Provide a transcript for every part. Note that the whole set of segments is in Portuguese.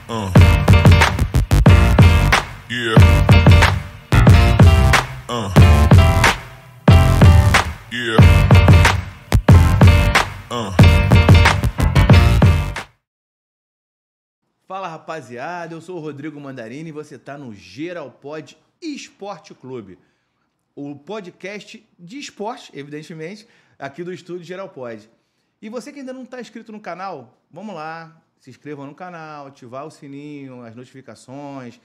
Yeah. Yeah. Fala, rapaziada, eu sou o Rodrigo Mandarini e você tá no Geralpod Esporte Clube, o podcast de esporte, evidentemente, aqui do estúdio Geralpod. E você que ainda não está inscrito no canal, vamos lá, se inscreva no canal, ativar o sininho, as notificações,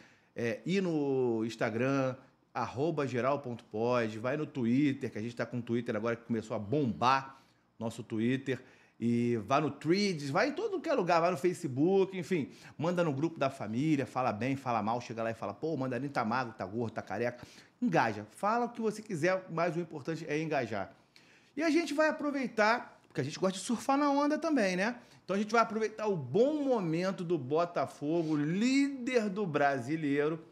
ir no Instagram, @geral.pod, vai no Twitter, que a gente está com o Twitter agora que começou a bombar, nosso Twitter, e vai no Threads, vai em todo que é lugar, vai no Facebook, enfim, manda no grupo da família, fala bem, fala mal, chega lá e fala, pô, o Mandarim tá magro, tá gordo, tá careca, engaja, fala o que você quiser, mas o importante é engajar. E a gente vai aproveitar, porque a gente gosta de surfar na onda também, né? Então a gente vai aproveitar o bom momento do Botafogo, líder do Brasileiro,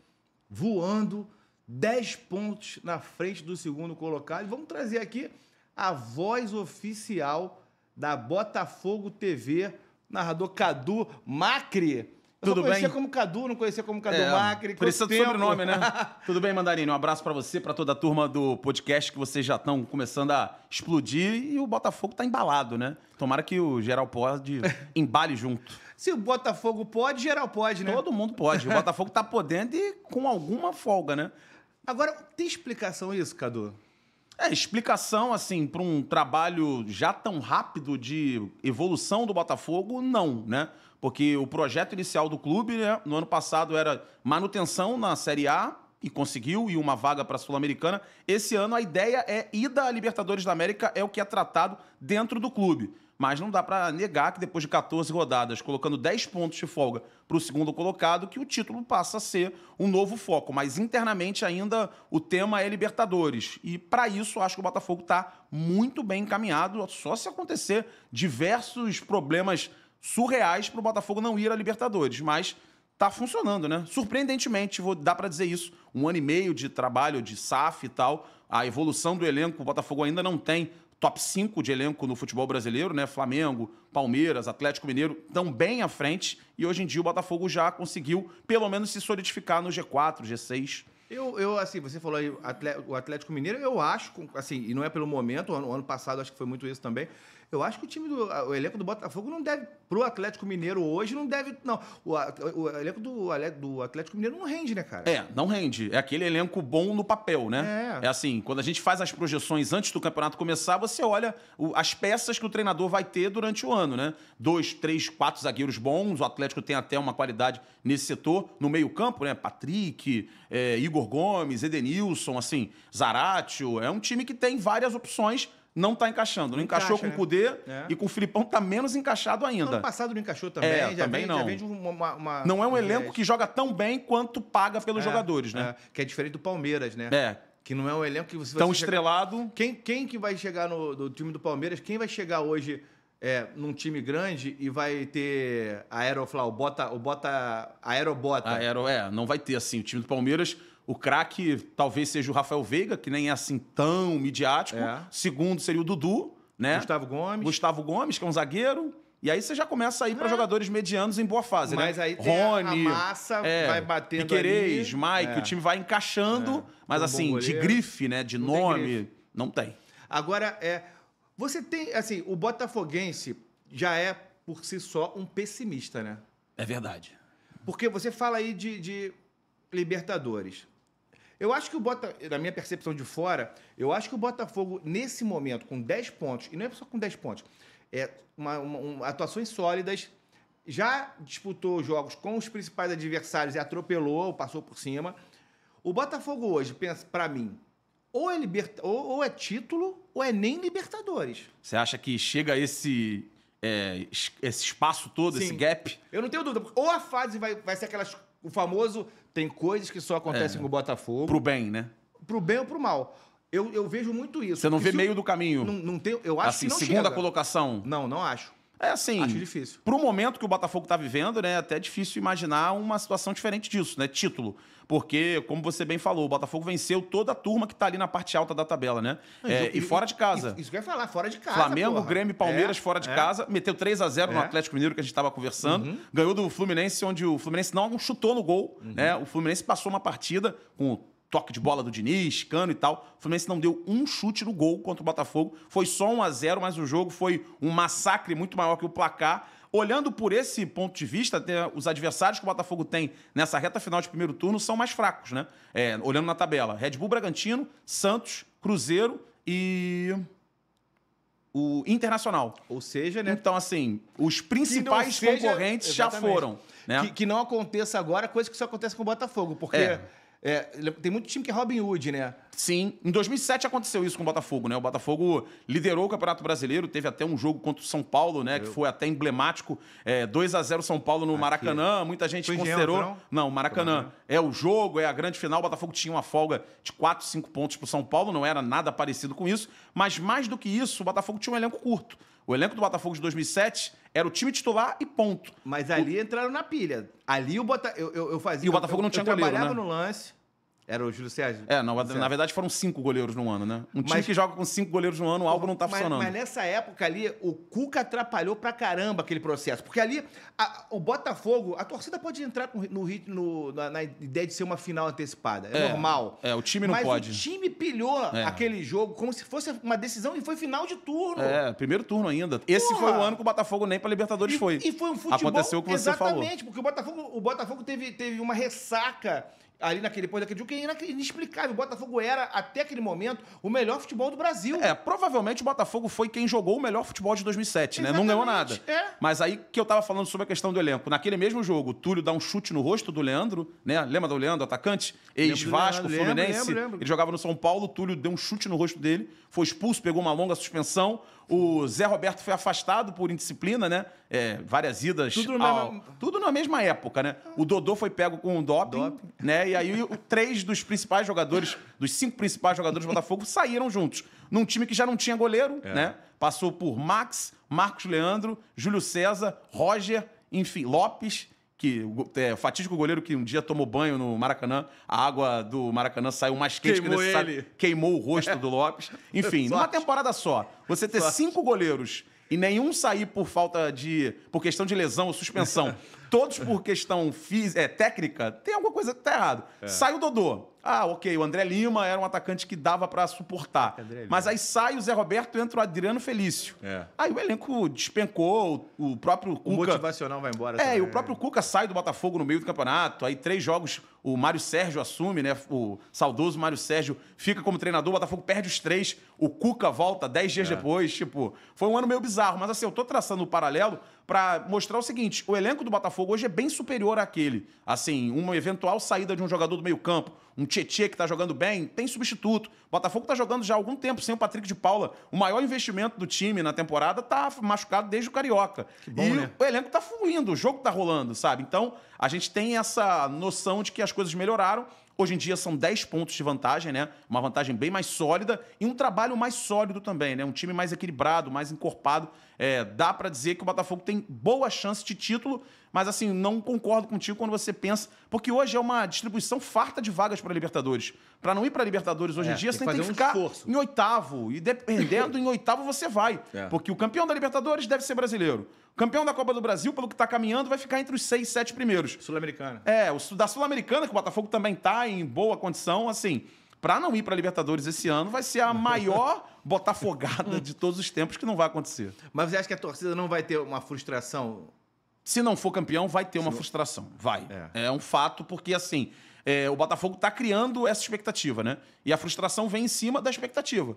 voando 10 pontos na frente do segundo colocado. E vamos trazer aqui a voz oficial da Botafogo TV, narrador Cadu Macri. Tudo bem? Conhecia como Cadu, não conhecia como Cadu Macri. Precisa do sobrenome, né? Tudo bem, Mandarini? Um abraço pra você, pra toda a turma do podcast, que vocês já estão começando a explodir e o Botafogo tá embalado, né? Tomara que o Geral pode embale junto. Se o Botafogo pode, geral pode, né? Todo mundo pode. O Botafogo tá podendo e com alguma folga, né? Agora, tem explicação isso, Cadu? Explicação, assim, para um trabalho já tão rápido de evolução do Botafogo, não, né? Porque o projeto inicial do clube, né, no ano passado era manutenção na Série A, e conseguiu, e uma vaga para a Sul-Americana. Esse ano a ideia é ida à Libertadores da América, é o que é tratado dentro do clube. Mas não dá para negar que depois de 14 rodadas, colocando 10 pontos de folga para o segundo colocado, que o título passa a ser um novo foco. Mas internamente ainda o tema é Libertadores. E para isso acho que o Botafogo está muito bem encaminhado, só se acontecer diversos problemas surreais para o Botafogo não ir à Libertadores. Mas tá funcionando, né? Surpreendentemente, dá para dizer isso. 1 ano e meio de trabalho de SAF e tal, a evolução do elenco, o Botafogo ainda não tem top 5 de elenco no futebol brasileiro, né? Flamengo, Palmeiras, Atlético Mineiro estão bem à frente e hoje em dia o Botafogo já conseguiu pelo menos se solidificar no G4, G6. Assim, você falou aí o Atlético Mineiro, eu acho, assim, e não é pelo momento, o ano passado acho que foi muito isso também, eu acho que o elenco do Botafogo não deve, pro Atlético Mineiro hoje, não deve, não. O elenco do Atlético Mineiro não rende, né, cara? Não rende. É aquele elenco bom no papel, né? É assim, quando a gente faz as projeções antes do campeonato começar, você olha as peças que o treinador vai ter durante o ano, né? 2, 3, 4 zagueiros bons, o Atlético tem até uma qualidade nesse setor, no meio-campo, né? Patrick, Igor Gomes, Edenilson, assim, Zaratio. É um time que tem várias opções. Não tá encaixando. Não encaixou com o Kudê e com o Filipão tá menos encaixado ainda. Ano passado não encaixou também. Também não. Já vem de uma não é um elenco que joga tão bem quanto paga pelos jogadores, né? Que é diferente do Palmeiras, né? Que não é um elenco que você tão estrelado. Quem que vai chegar no time do Palmeiras? Quem vai chegar hoje num time grande e vai ter Aerobota? Não vai ter, assim. O time do Palmeiras... O craque talvez seja o Rafael Veiga, que nem é assim tão midiático. Segundo seria o Dudu, né? Gustavo Gomes, que é um zagueiro. E aí você já começa a ir para jogadores medianos em boa fase, mas né? Aí tem Rony, a massa vai batendo Piquerez, ali. Mike, o time vai encaixando, mas assim, de grife, né? De nome, não tem. Agora, você tem, assim, o botafoguense já é, por si só, um pessimista, né? É verdade. Porque você fala aí de Libertadores. Eu acho que na minha percepção de fora, eu acho que o Botafogo, nesse momento, com 10 pontos, e não é só com 10 pontos, atuações sólidas, já disputou jogos com os principais adversários e atropelou, passou por cima. O Botafogo hoje, pensa, pra mim, ou é título, ou é nem Libertadores. Você acha que chega esse espaço todo, Sim. esse gap? Eu não tenho dúvida. Ou a fase vai ser o famoso... Tem coisas que só acontecem com o Botafogo. Pro bem, né? Pro bem ou pro mal. Eu vejo muito isso. Você não vê meio do caminho? Não tem, eu acho assim, que não segunda chega. Colocação? Não acho. É assim, Acho difícil. pro momento que o Botafogo tá vivendo, né, é até difícil imaginar uma situação diferente disso, né, título. Porque, como você bem falou, o Botafogo venceu toda a turma que tá ali na parte alta da tabela, né? E fora de casa. Isso que eu ia falar, fora de casa, Flamengo, porra. Grêmio e Palmeiras fora de casa, meteu 3-0 no É. Atlético Mineiro, que a gente estava conversando, ganhou do Fluminense, onde o Fluminense não chutou no gol, né? O Fluminense passou uma partida com o toque de bola do Diniz, Cano e tal. O Fluminense não deu um chute no gol contra o Botafogo. Foi só 1-0, mas o jogo foi um massacre muito maior que o placar. Olhando por esse ponto de vista, até os adversários que o Botafogo tem nessa reta final de primeiro turno são mais fracos, né? Olhando na tabela, Red Bull Bragantino, Santos, Cruzeiro e o Internacional. Ou seja, né? Então, assim, os principais seja- concorrentes já Exatamente. foram, né? Que não aconteça agora coisa que só acontece com o Botafogo, porque tem muito time que é Robin Hood, né? Sim, em 2007 aconteceu isso com o Botafogo, né? O Botafogo liderou o Campeonato Brasileiro, teve até um jogo contra o São Paulo, né? Que foi até emblemático, 2-0 São Paulo no Maracanã. Muita gente Foi Engenhão, considerou... não? Não, Maracanã. É o jogo, é a grande final. O Botafogo tinha uma folga de 4, 5 pontos pro São Paulo, não era nada parecido com isso. Mas mais do que isso, o Botafogo tinha um elenco curto. O elenco do Botafogo de 2007 era o time titular e ponto. Mas ali entraram na pilha. Ali o Botafogo... Eu fazia... E o Botafogo não tinha goleiro, Eu trabalhava né? no lance... Era o Júlio César? Na verdade foram 5 goleiros no ano, né? Um time Mas- que joga com 5 goleiros no ano, algo não tá funcionando. Mas nessa época ali, o Cuca atrapalhou pra caramba aquele processo. Porque ali, o Botafogo, a torcida pode entrar na ideia de ser uma final antecipada. É normal. O time não mas pode. o time pilhou aquele jogo como se fosse uma decisão e foi final de turno. Primeiro turno ainda. Esse Porra! foi o ano que o Botafogo nem pra Libertadores foi. E foi um futebol... Aconteceu o que você falou. Exatamente, porque o Botafogo teve uma ressaca ali depois daquele jogo que é inexplicável. O Botafogo era, até aquele momento, o melhor futebol do Brasil. Provavelmente o Botafogo foi quem jogou o melhor futebol de 2007, né? Não ganhou nada. Exatamente, Mas aí que eu tava falando sobre a questão do elenco. Naquele mesmo jogo, o Túlio dá um chute no rosto do Leandro, né? Lembra do Leandro, atacante? Ex-Vasco, Leandro, Fluminense. lembro. Ele jogava no São Paulo, o Túlio deu um chute no rosto dele, foi expulso, pegou uma longa suspensão. O Zé Roberto foi afastado por indisciplina, né? Várias idas. Tudo na mesma época, né? O Dodô foi pego com doping, né? E aí 3 dos principais jogadores, dos 5 principais jogadores do Botafogo saíram juntos. Num time que já não tinha goleiro, né? Passou por Max, Marcos Leandro, Júlio César, Roger, enfim, Lopes, que o fatídico goleiro que um dia tomou banho no Maracanã, a água do Maracanã saiu mais quente Queimou que ele ele. queimou o rosto do Lopes. Enfim, numa temporada só, você ter 5 goleiros e nenhum sair por questão de lesão ou suspensão, todos por questão técnica, tem alguma coisa que tá errado. Sai o Dodô. Ok, o André Lima era um atacante que dava pra suportar. Mas aí sai o Zé Roberto e entra o Adriano Felício. Aí o elenco despencou, o próprio Cuca... O motivacional vai embora. E o próprio Cuca sai do Botafogo no meio do campeonato. Aí 3 jogos, o Mário Sérgio assume, né? O saudoso Mário Sérgio fica como treinador, o Botafogo perde os 3, o Cuca volta 10 dias depois. Tipo, foi um ano meio bizarro. Mas assim, eu tô traçando um paralelo pra mostrar o seguinte: o elenco do Botafogo hoje é bem superior àquele. Assim, uma eventual saída de um jogador do meio campo, um Tietê que tá jogando bem, tem substituto. O Botafogo tá jogando já há algum tempo sem o Patrick de Paula. O maior investimento do time na temporada tá machucado desde o Carioca. Que bom, e né? o elenco tá fluindo, o jogo tá rolando, sabe? Então, a gente tem essa noção de que as coisas melhoraram. Hoje em dia são 10 pontos de vantagem, né? Uma vantagem bem mais sólida e um trabalho mais sólido também, né? Um time mais equilibrado, mais encorpado. Dá pra dizer que o Botafogo tem boa chance de título, mas assim, não concordo contigo quando você pensa, porque hoje é uma distribuição farta de vagas para Libertadores. Para não ir para Libertadores hoje em dia, você tem que ficar em oitavo, e dependendo em oitavo você vai, porque o campeão da Libertadores deve ser brasileiro. O campeão da Copa do Brasil, pelo que tá caminhando, vai ficar entre os 6, 7 primeiros. Sul-Americana. O da Sul-Americana, que o Botafogo também tá em boa condição, assim, para não ir para Libertadores esse ano, vai ser a maior botafogada de todos os tempos, que não vai acontecer. Mas você acha que a torcida não vai ter uma frustração? Se não for campeão, vai ter uma frustração. Vai. É um fato, porque assim, o Botafogo tá criando essa expectativa, né? E a frustração vem em cima da expectativa.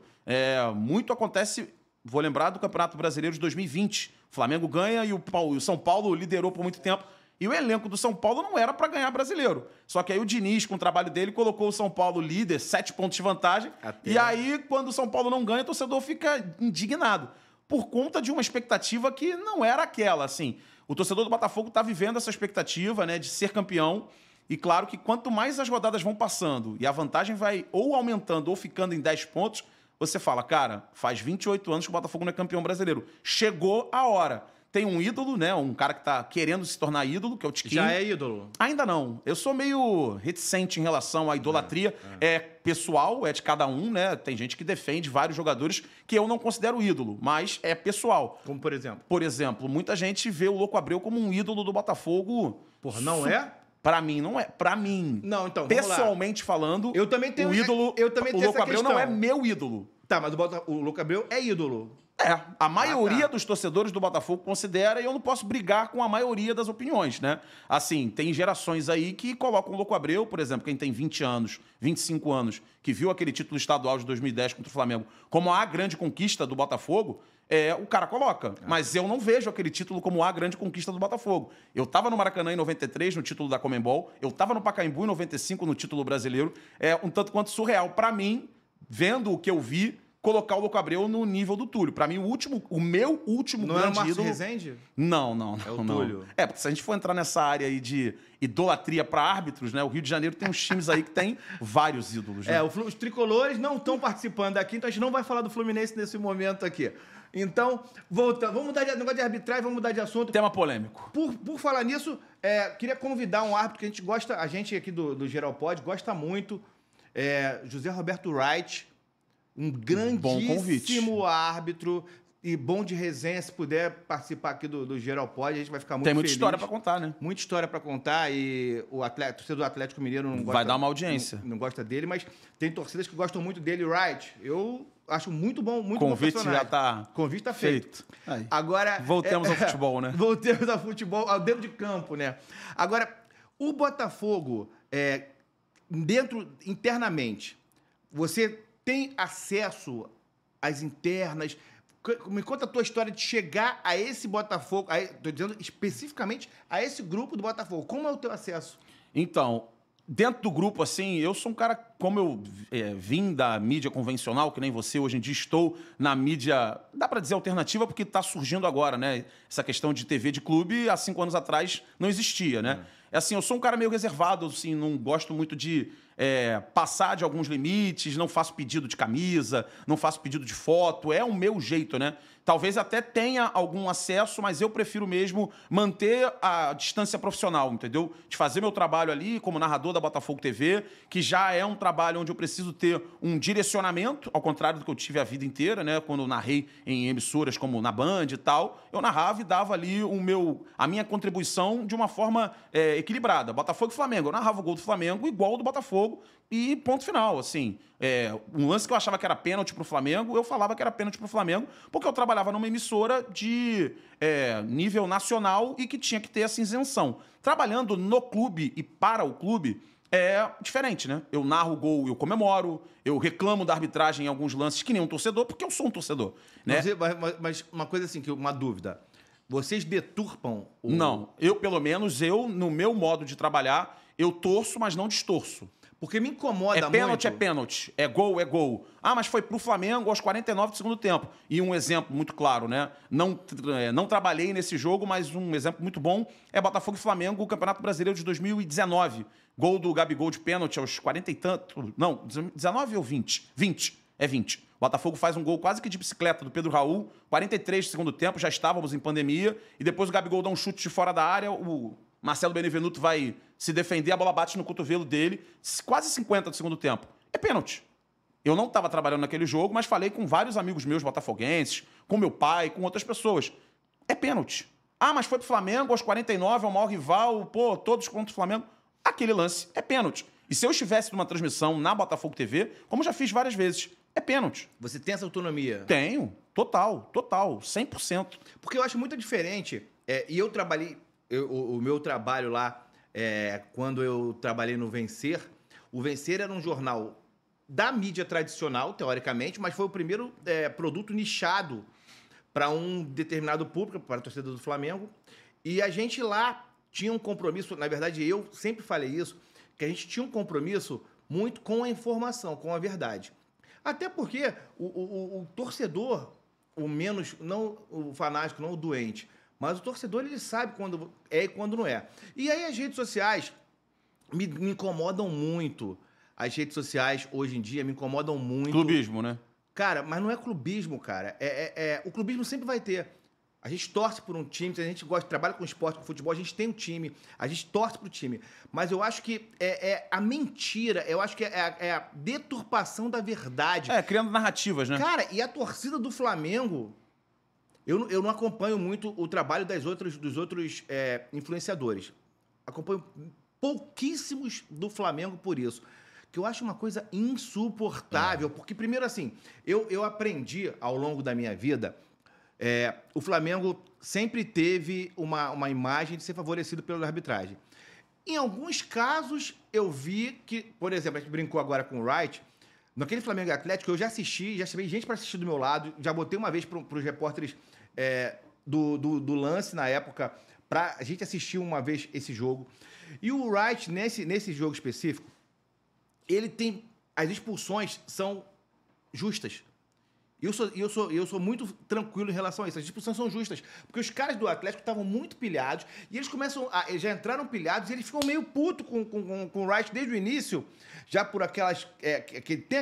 Muito acontece, vou lembrar do Campeonato Brasileiro de 2020. O Flamengo ganha e o São Paulo liderou por muito tempo. E o elenco do São Paulo não era para ganhar brasileiro. Só que aí o Diniz, com o trabalho dele, colocou o São Paulo líder, 7 pontos de vantagem. E aí, quando o São Paulo não ganha, o torcedor fica indignado. Por conta de uma expectativa que não era aquela, assim. O torcedor do Botafogo está vivendo essa expectativa, né, de ser campeão. E claro que quanto mais as rodadas vão passando e a vantagem vai ou aumentando ou ficando em 10 pontos, você fala, cara, faz 28 anos que o Botafogo não é campeão brasileiro. Chegou a hora. tem um ídolo, né? Um cara que tá querendo se tornar ídolo, que é o Tiquinho. Já é ídolo? Ainda não. Eu sou meio reticente em relação à idolatria. É pessoal, é de cada um, né? Tem gente que defende vários jogadores que eu não considero ídolo, mas é pessoal. Como por exemplo? Por exemplo, muita gente vê o Louco Abreu como um ídolo do Botafogo. Porra, não é? Pra mim, não é. Pra mim. Não, então, vamos lá. Pessoalmente falando, Eu também tenho- o ídolo. eu também o tenho Louco essa Abreu não é questão. meu ídolo. Tá, mas o Louco Abreu é ídolo. É, a maioria tá. dos torcedores do Botafogo considera e eu não posso brigar com a maioria das opiniões, né? Assim, tem gerações aí que colocam o Louco Abreu, por exemplo, quem tem 20 anos, 25 anos, que viu aquele título estadual de 2010 contra o Flamengo como a grande conquista do Botafogo, o cara coloca. Mas eu não vejo aquele título como a grande conquista do Botafogo. Eu tava no Maracanã em 93, no título da Conmebol, eu tava no Pacaembu em 95, no título brasileiro. É um tanto quanto surreal pra mim, vendo o que eu vi, colocar o Louco Abreu no nível do Túlio. Pra mim, o meu último Não era o grande Márcio ídolo... Rezende? Não. É o não. Túlio. Porque se a gente for entrar nessa área aí de idolatria pra árbitros, né? O Rio de Janeiro tem uns times aí que tem vários ídolos, né? Os tricolores não estão participando aqui, então a gente não vai falar do Fluminense nesse momento aqui. Então, voltando. Vamos mudar de negócio de arbitragem, vamos mudar de assunto. Tema polêmico. Por falar nisso, queria convidar um árbitro que a gente gosta, a gente aqui do Geral Pod gosta muito, José Roberto Wright, um grandíssimo árbitro e bom de resenha. Se puder participar aqui do Geral Pod, a gente vai ficar muito Tem muita feliz. história pra contar, né? Muita história pra contar e o torcedor do Atlético Mineiro não gosta... Vai dar uma audiência. Não gosta dele, mas tem torcidas que gostam muito dele. Wright, eu acho muito bom, muito Convite bom personagem. já tá Convite tá feito. Aí. Agora... Voltemos ao futebol, né? Voltemos ao futebol, ao dentro de campo, né? Agora, o Botafogo, internamente, você tem acesso às internas? Me conta a tua história de chegar a esse Botafogo, estou dizendo especificamente a esse grupo do Botafogo. Como é o teu acesso? Então, dentro do grupo, assim, eu sou um cara, como eu vim da mídia convencional, que nem você, hoje em dia estou na mídia, dá pra dizer alternativa, porque tá surgindo agora, né? Essa questão de TV de clube, há 5 anos atrás, não existia, né? É assim, eu sou um cara meio reservado, assim, não gosto muito de passar de alguns limites, não faço pedido de camisa, não faço pedido de foto, é o meu jeito, né? Talvez até tenha algum acesso, mas eu prefiro mesmo manter a distância profissional, entendeu? De fazer meu trabalho ali como narrador da Botafogo TV, que já é um trabalho onde eu preciso ter um direcionamento, ao contrário do que eu tive a vida inteira, né? Quando eu narrei em emissoras como na Band e tal, eu narrava e dava ali a minha contribuição de uma forma equilibrada. Botafogo e Flamengo. Eu narrava o gol do Flamengo igual ao do Botafogo e ponto final, assim. Um lance que eu achava que era pênalti pro Flamengo, eu falava que era pênalti pro Flamengo, porque eu trabalhava numa emissora de nível nacional e que tinha que ter essa isenção. Trabalhando no clube e para o clube é diferente, né? Eu narro o gol, eu comemoro, eu reclamo da arbitragem em alguns lances que nem um torcedor, porque eu sou um torcedor, né? Mas uma coisa assim, uma dúvida. Vocês deturpam o... Não, pelo menos, no meu modo de trabalhar, eu torço, mas não distorço. Porque me incomoda muito... É pênalti. É gol, é gol. Ah, mas foi pro Flamengo aos 49 do segundo tempo. E um exemplo muito claro, né? Não trabalhei nesse jogo, mas um exemplo muito bom é Botafogo e Flamengo, o Campeonato Brasileiro de 2019. Gol do Gabigol de pênalti aos 40 e tanto... Não, 19 ou 20? 20. É 20. O Botafogo faz um gol quase que de bicicleta do Pedro Raul, 43 do segundo tempo, já estávamos em pandemia, e depois o Gabigol dá um chute de fora da área, o Marcelo Benevenuto vai se defender, a bola bate no cotovelo dele, quase 50 do segundo tempo. É pênalti. Eu não estava trabalhando naquele jogo, mas falei com vários amigos meus botafoguenses, com meu pai, com outras pessoas. É pênalti. Ah, mas foi pro Flamengo aos 49, é o maior rival, todos contra o Flamengo. Aquele lance é pênalti. E se eu estivesse numa transmissão na Botafogo TV, como já fiz várias vezes, é pênalti. Você tem essa autonomia? Tenho. Total. 100%. Porque eu acho muito diferente, e eu trabalhei... O meu trabalho lá, quando eu trabalhei no Vencer, o Vencer era um jornal da mídia tradicional, teoricamente, mas foi o primeiro produto nichado para um determinado público, para a torcida do Flamengo. E a gente lá tinha um compromisso, na verdade eu sempre falei isso, que a gente tinha um compromisso muito com a informação, com a verdade. Até porque o torcedor, o menos, não o fanático, não o doente, mas o torcedor, ele sabe quando é e quando não é. E aí as redes sociais me incomodam muito. As redes sociais, hoje em dia, me incomodam muito. Clubismo, né? Cara, mas não é clubismo, cara. O clubismo sempre vai ter. A gente torce por um time, a gente gosta, trabalha com esporte, com futebol, a gente tem um time, a gente torce pro time. Mas eu acho que é a mentira, eu acho que é a deturpação da verdade. Criando narrativas, né? Cara, e a torcida do Flamengo... Eu não acompanho muito o trabalho dos outros influenciadores. Acompanho pouquíssimos do Flamengo por isso. Que eu acho uma coisa insuportável. Porque, primeiro, assim, eu aprendi ao longo da minha vida... o Flamengo sempre teve uma imagem de ser favorecido pela arbitragem. Em alguns casos, eu vi que, por exemplo, a gente brincou agora com o Wright, naquele Flamengo e Atlético, eu já assisti, já chamei gente para assistir do meu lado, já botei uma vez para os repórteres do lance na época, para a gente assistir uma vez esse jogo. E o Wright, nesse jogo específico, ele tem... As expulsões são justas. Eu sou muito tranquilo em relação a isso. As expulsões são justas. Porque os caras do Atlético estavam muito pilhados e eles eles já entraram pilhados e eles ficam meio putos com o Wright desde o início, já por aquelas... que tem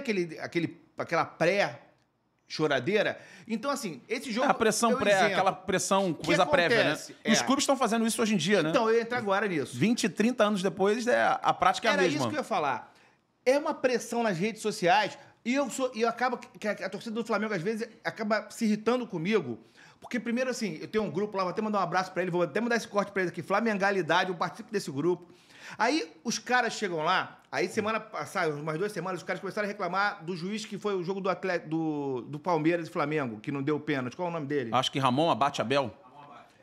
aquela pré-choradeira. Então, assim, esse jogo... A pressão aquela pressão, coisa prévia, né? E os clubes estão fazendo isso hoje em dia, né? Então, eu ia entrar agora nisso. 20, 30 anos depois, a prática é a mesma. Era isso que eu ia falar. É uma pressão nas redes sociais... E eu acabo que a torcida do Flamengo, às vezes, acaba se irritando comigo. Porque, primeiro, assim, eu tenho um grupo lá, vou até mandar um abraço pra ele, vou até mandar esse corte pra ele aqui, Flamengalidade, eu participo desse grupo. Aí, os caras chegam lá, aí semana passada, umas 2 semanas, os caras começaram a reclamar do juiz que foi o jogo do Palmeiras e Flamengo, que não deu pênalti. Qual é o nome dele? Acho que Ramon Abate Abel.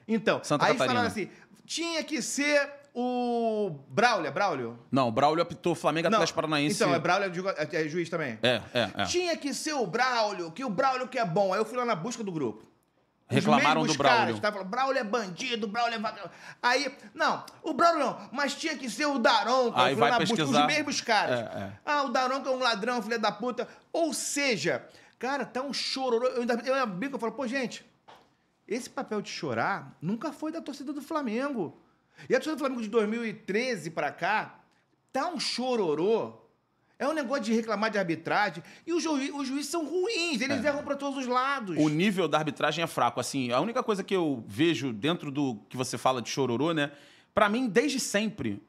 Então, Santa aí Catarina. falaram assim, tinha que ser o Braulio? Não, o Braulio apitou Flamengo Atlético Paranaense. Então, Braulio é juiz também? É. Tinha que ser o Braulio que é bom. Aí eu fui lá na busca do grupo. Reclamaram do Braulio. Caras estavam falando, Braulio é bandido, Braulio é vagabundo. Aí, não, o Braulio não, mas tinha que ser o Daronco. Aí vai na pesquisar. busca, os mesmos caras. O Daronco é um ladrão, filho da puta. Ou seja, cara, tá um chororô. Eu brinco, eu falo, pô, gente, esse papel de chorar nunca foi da torcida do Flamengo. E a torcida do Flamengo de 2013 pra cá tá um chororô. É um negócio de reclamar de arbitragem. E os juízes são ruins, eles erram pra todos os lados. O nível da arbitragem é fraco. Assim, a única coisa que eu vejo dentro do que você fala de chororô, né? Pra mim, desde sempre,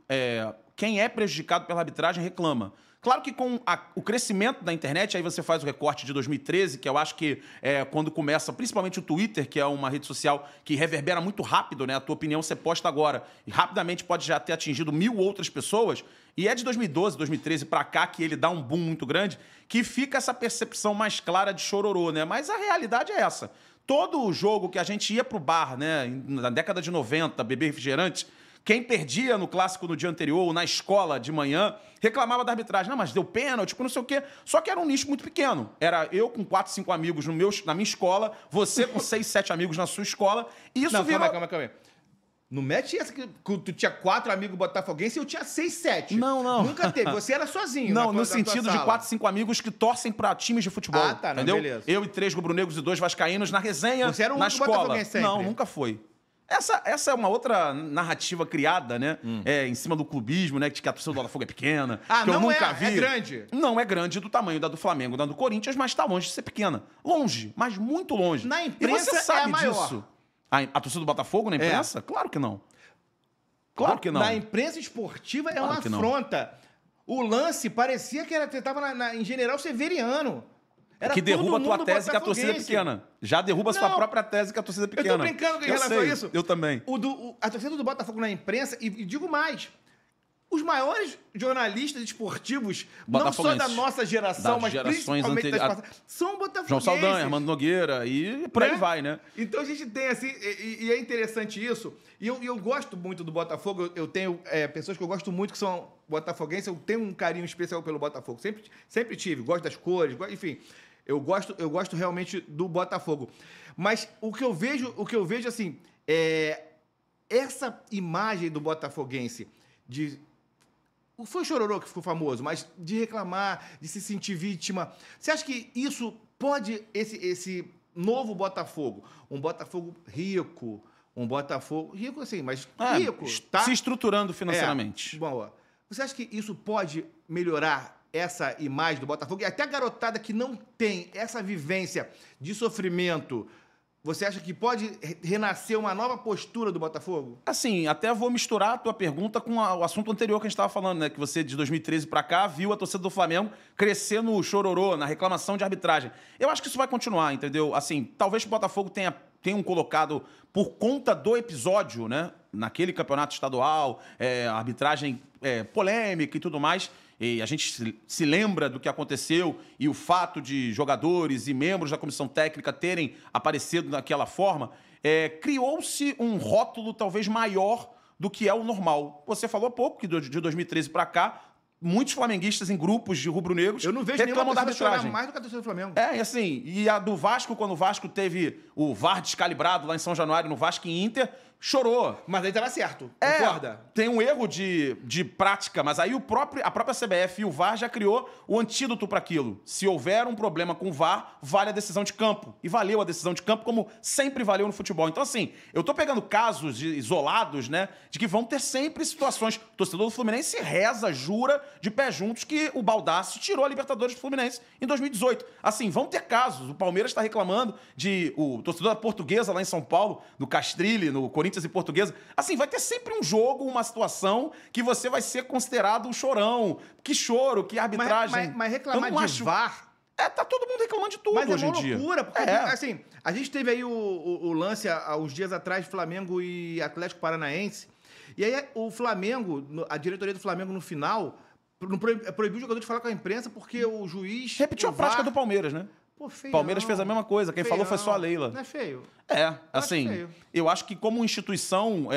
quem é prejudicado pela arbitragem reclama. Claro que com o crescimento da internet, aí você faz o recorte de 2013, que eu acho que é quando começa, principalmente o Twitter, que é uma rede social que reverbera muito rápido, né? A tua opinião você posta agora e rapidamente pode já ter atingido 1000 outras pessoas. E é de 2012, 2013 pra cá que ele dá um boom muito grande, que fica essa percepção mais clara de chororô, né? Mas a realidade é essa. Todo jogo que a gente ia pro bar, né? Na década de 90, beber refrigerante, quem perdia no clássico no dia anterior, ou na escola de manhã, reclamava da arbitragem. Não, mas deu pênalti, não sei o quê. Só que era um nicho muito pequeno. Era eu com 4, 5 amigos na minha escola, você com 6, 7 amigos na sua escola. E isso virou... Calma aí. Não mete essa que tu tinha 4 amigos botafoguenses e eu tinha 6, 7. Não. Nunca teve. Você era sozinho. Não, no sentido de 4, 5 amigos que torcem pra times de futebol. Ah, tá. Entendeu? Não, beleza. Eu e 3 rubro-negros e 2 vascaínos na resenha, você era um na único escola. botafoguense sempre. Não, nunca foi. Essa é uma outra narrativa criada, né? Em cima do clubismo, né? De que a torcida do Botafogo é pequena. Que eu nunca vi. É grande. Não é grande do tamanho da do Flamengo, da do Corinthians, mas tá longe de ser pequena. Longe, mas muito longe. Na imprensa e você sabe é a maior. disso. A torcida do Botafogo na imprensa? Claro que não. Claro que não. Na imprensa esportiva é uma afronta. O lance parecia que estava em General Severiano. Era que derruba a tua tese que a botafoguense. torcida é pequena. Já derruba a sua própria tese que a torcida é pequena. Eu tô brincando em relação a isso. Eu também. A torcida do Botafogo na imprensa, e digo mais, os maiores jornalistas esportivos, não só da nossa geração, mas principalmente das passadas, são botafoguenses. João Saldanha, Armando Nogueira e por aí vai, né? Então a gente tem assim, e é interessante isso, e eu gosto muito do Botafogo, eu tenho pessoas que eu gosto muito que são botafoguenses, eu tenho um carinho especial pelo Botafogo, sempre tive, gosto das cores, enfim... Eu gosto realmente do Botafogo. Mas o que eu vejo assim, essa imagem do botafoguense foi o chororô que ficou famoso, mas de reclamar, de se sentir vítima. Você acha que isso pode, esse novo Botafogo, um Botafogo rico, rico assim, mas rico, tá? Se estruturando financeiramente. Bom, você acha que isso pode melhorar essa imagem do Botafogo, e até a garotada que não tem essa vivência de sofrimento Você acha que pode renascer uma nova postura do Botafogo? Assim, até vou misturar a tua pergunta com o assunto anterior que a gente estava falando, né? Que você, de 2013 para cá, viu a torcida do Flamengo crescer no chororô, na reclamação de arbitragem. Eu acho que isso vai continuar, entendeu? Assim, talvez o Botafogo tenham colocado, por conta do episódio, né? Naquele campeonato estadual, arbitragem polêmica e tudo mais. E a gente se lembra do que aconteceu e o fato de jogadores e membros da comissão técnica terem aparecido daquela forma, criou-se um rótulo talvez maior do que é o normal. Você falou há pouco que de 2013 para cá, muitos flamenguistas em grupos de rubro-negros Eu não vejo reclamam da arbitragem. mais do que a torcida do Flamengo. E assim, e a do Vasco, quando o Vasco teve o VAR descalibrado lá em São Januário, no Vasco e Inter, chorou. Mas aí tava certo, concorda? Tem um erro de prática, mas aí a própria CBF e o VAR já criou o antídoto para aquilo. Se houver um problema com o VAR, vale a decisão de campo. E valeu a decisão de campo, como sempre valeu no futebol. Então, assim, eu tô pegando casos isolados, né, de que vão ter sempre situações. O torcedor do Fluminense reza, jura, de pé juntos, que o Baldassi tirou a Libertadores do Fluminense em 2018. Assim, vão ter casos. O Palmeiras está reclamando o torcedor da Portuguesa lá em São Paulo, no Castrilli, no Corinthians e Portuguesa. Assim, vai ter sempre um jogo, uma situação que você vai ser considerado um chorão. Que choro, que arbitragem. Mas reclamar de VAR... tá todo mundo reclamando de tudo Mas hoje é em uma dia. loucura, porque, assim, a gente teve aí o lance há uns dias atrás, Flamengo e Atlético Paranaense, e aí o Flamengo, a diretoria do Flamengo no final, proibiu o jogador de falar com a imprensa porque o juiz... Repetiu a prática do Palmeiras, né? Pô, feio. Palmeiras fez a mesma coisa. Quem falou foi só a Leila. Não é feio? Assim, eu acho que como instituição,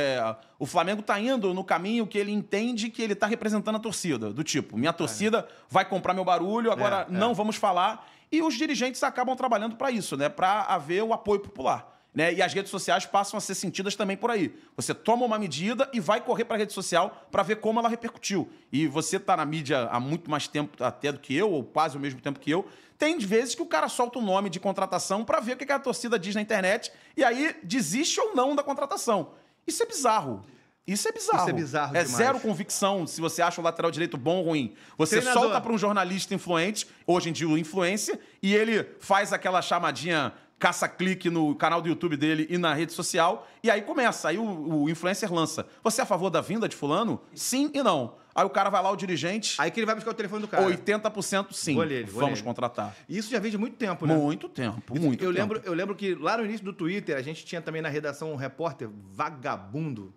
o Flamengo tá indo no caminho que ele entende que ele tá representando a torcida. Do tipo, minha torcida vai comprar meu barulho, agora não vamos falar. E os dirigentes acabam trabalhando para isso, né? Para haver o apoio popular. Né? E as redes sociais passam a ser sentidas também por aí. Você toma uma medida e vai correr para a rede social para ver como ela repercutiu. E você tá na mídia há muito mais tempo até do que eu, ou quase o mesmo tempo que eu. Tem vezes que o cara solta um nome de contratação para ver o que a torcida diz na internet e aí desiste ou não da contratação. Isso é bizarro. Isso é bizarro. Isso é bizarro demais. Zero convicção se você acha o lateral direito bom ou ruim. Você solta para um jornalista influente, hoje em dia o influencer, e ele faz aquela chamadinha caça-clique no canal do YouTube dele e na rede social, e aí começa. Aí o influencer lança. Você é a favor da vinda de fulano? Sim e não. Aí o cara vai lá, o dirigente... Aí que ele vai buscar o telefone do cara. 80% sim. Vamos contratar. Isso já vem de muito tempo, né? Muito tempo. Eu lembro que lá no início do Twitter, a gente tinha também na redação um repórter vagabundo,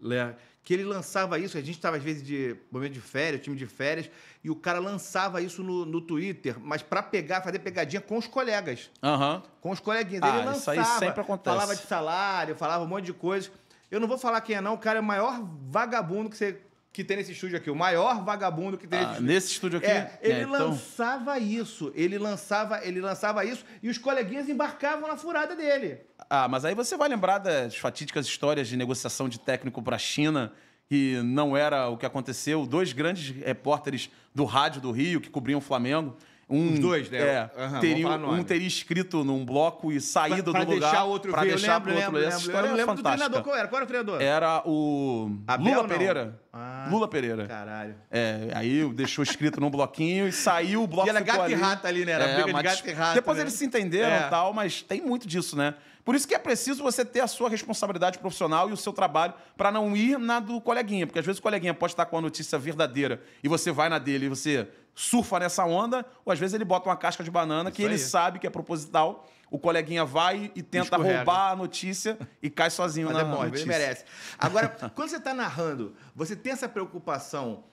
né? Que ele lançava isso, a gente estava às vezes de momento de férias, time de férias, e o cara lançava isso no Twitter, mas para fazer pegadinha com os colegas. Com os coleguinhas. Ele lançava, isso aí sempre acontece. Falava de salário, falava um monte de coisas. Eu não vou falar quem é não, o cara é o maior vagabundo que tem nesse estúdio aqui, o maior vagabundo que tem nesse estúdio aqui. Ele lançava isso, ele lançava isso e os coleguinhas embarcavam na furada dele. Mas aí você vai lembrar das fatídicas histórias de negociação de técnico para a China, que não era o que aconteceu. 2 grandes repórteres do rádio do Rio que cobriam o Flamengo. Os dois, né? Um teria escrito num bloco e saído do lugar deixar outro para deixar pro outro. Essa história é fantástica. Do treinador, qual era o treinador? Era o Lula Pereira. Lula Pereira. Caralho. Aí deixou escrito num bloquinho e saiu, o bloco e era gato e rato ali, né? Era briga de gato e rato. Depois eles se entenderam e tal, mas tem muito disso, né? Por isso que é preciso você ter a sua responsabilidade profissional e o seu trabalho para não ir na do coleguinha. Porque às vezes o coleguinha pode estar com a notícia verdadeira e você vai na dele e você surfa nessa onda, ou às vezes ele bota uma casca de banana que ele sabe que é proposital, o coleguinha vai e tenta roubar a notícia e cai sozinho na notícia. Ele merece. Agora, quando você está narrando, você tem essa preocupação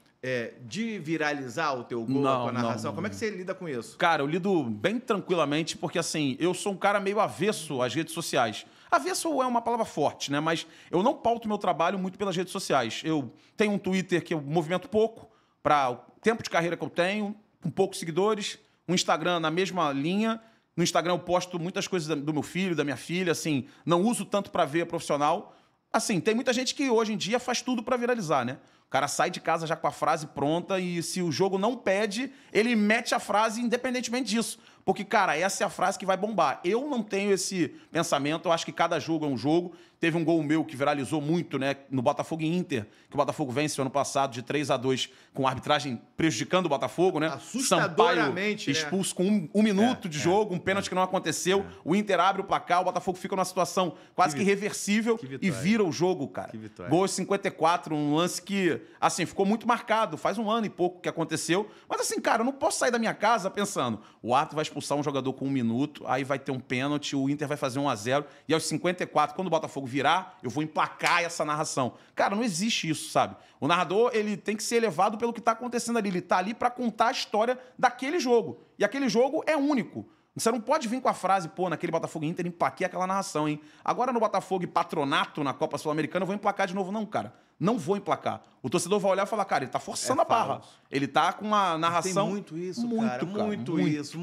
de viralizar o teu gol com a narração? Como é que você lida com isso? Cara, eu lido bem tranquilamente, porque assim, eu sou um cara meio avesso às redes sociais. Avesso é uma palavra forte, né? Mas eu não pauto meu trabalho muito pelas redes sociais. Eu tenho um Twitter que eu movimento pouco, para o tempo de carreira que eu tenho, com poucos seguidores, um Instagram na mesma linha. No Instagram eu posto muitas coisas do meu filho, da minha filha, assim, não uso tanto para ver profissional. Assim, tem muita gente que hoje em dia faz tudo para viralizar, né? O cara sai de casa já com a frase pronta e se o jogo não pede, ele mete a frase independentemente disso. Porque, cara, essa é a frase que vai bombar. Eu não tenho esse pensamento, eu acho que cada jogo é um jogo. Teve um gol meu que viralizou muito, né, no Botafogo e Inter, que o Botafogo vence o ano passado de 3-2, com a arbitragem prejudicando o Botafogo, né? Assustadoramente, Sampaio expulso com um minuto de jogo, um pênalti que não aconteceu. O Inter abre o placar, o Botafogo fica numa situação quase que irreversível e vira o jogo, cara. Que vitória. Gol 54, um lance que, assim, ficou muito marcado. Faz um ano e pouco que aconteceu. Mas, assim, cara, eu não posso sair da minha casa pensando, o árbitro vai expulsar um jogador com 1 minuto, aí vai ter um pênalti, o Inter vai fazer 1-0, e aos 54, quando o Botafogo virar, eu vou emplacar essa narração. Cara, não existe isso, sabe? O narrador, ele tem que ser elevado pelo que tá acontecendo ali. Ele tá ali pra contar a história daquele jogo. E aquele jogo é único. Você não pode vir com a frase, pô, naquele Botafogo e Inter, emplaquei aquela narração, hein? Agora no Botafogo e Patronato, na Copa Sul-Americana, eu vou emplacar de novo. Não, cara. Não vou emplacar. O torcedor vai olhar e falar, cara, ele tá forçando a barra. Ele tá com uma narração... Tem muito isso, cara. Muito isso.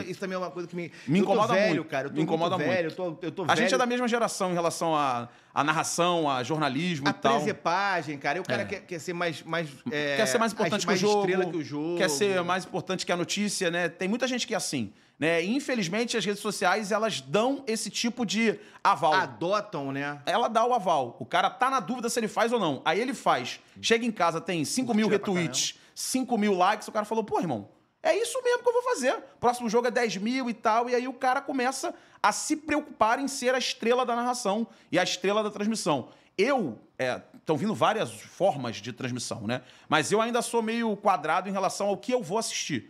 Isso também é uma coisa que me incomoda velho, muito. Cara. Eu tô me incomoda muito velho. muito. Eu tô a velho. gente é da mesma geração em relação à narração, a jornalismo e tal. A presepagem, cara. E o cara quer ser mais quer ser mais importante que o jogo. Estrela que o jogo. Quer ser mais importante que a notícia, né? Tem muita gente que é assim. Né? E, infelizmente, as redes sociais, elas dão esse tipo de aval. Adotam, né? Ela dá o aval. O cara tá na dúvida se ele faz ou não. Aí ele faz. Chega em casa, tem 5 mil retweets, 5 mil likes. O cara falou, pô, irmão, é isso mesmo que eu vou fazer. Próximo jogo é 10 mil e tal. E aí o cara começa a se preocupar em ser a estrela da narração e a estrela da transmissão. Estão vindo várias formas de transmissão, né? Mas eu ainda sou meio quadrado em relação ao que eu vou assistir.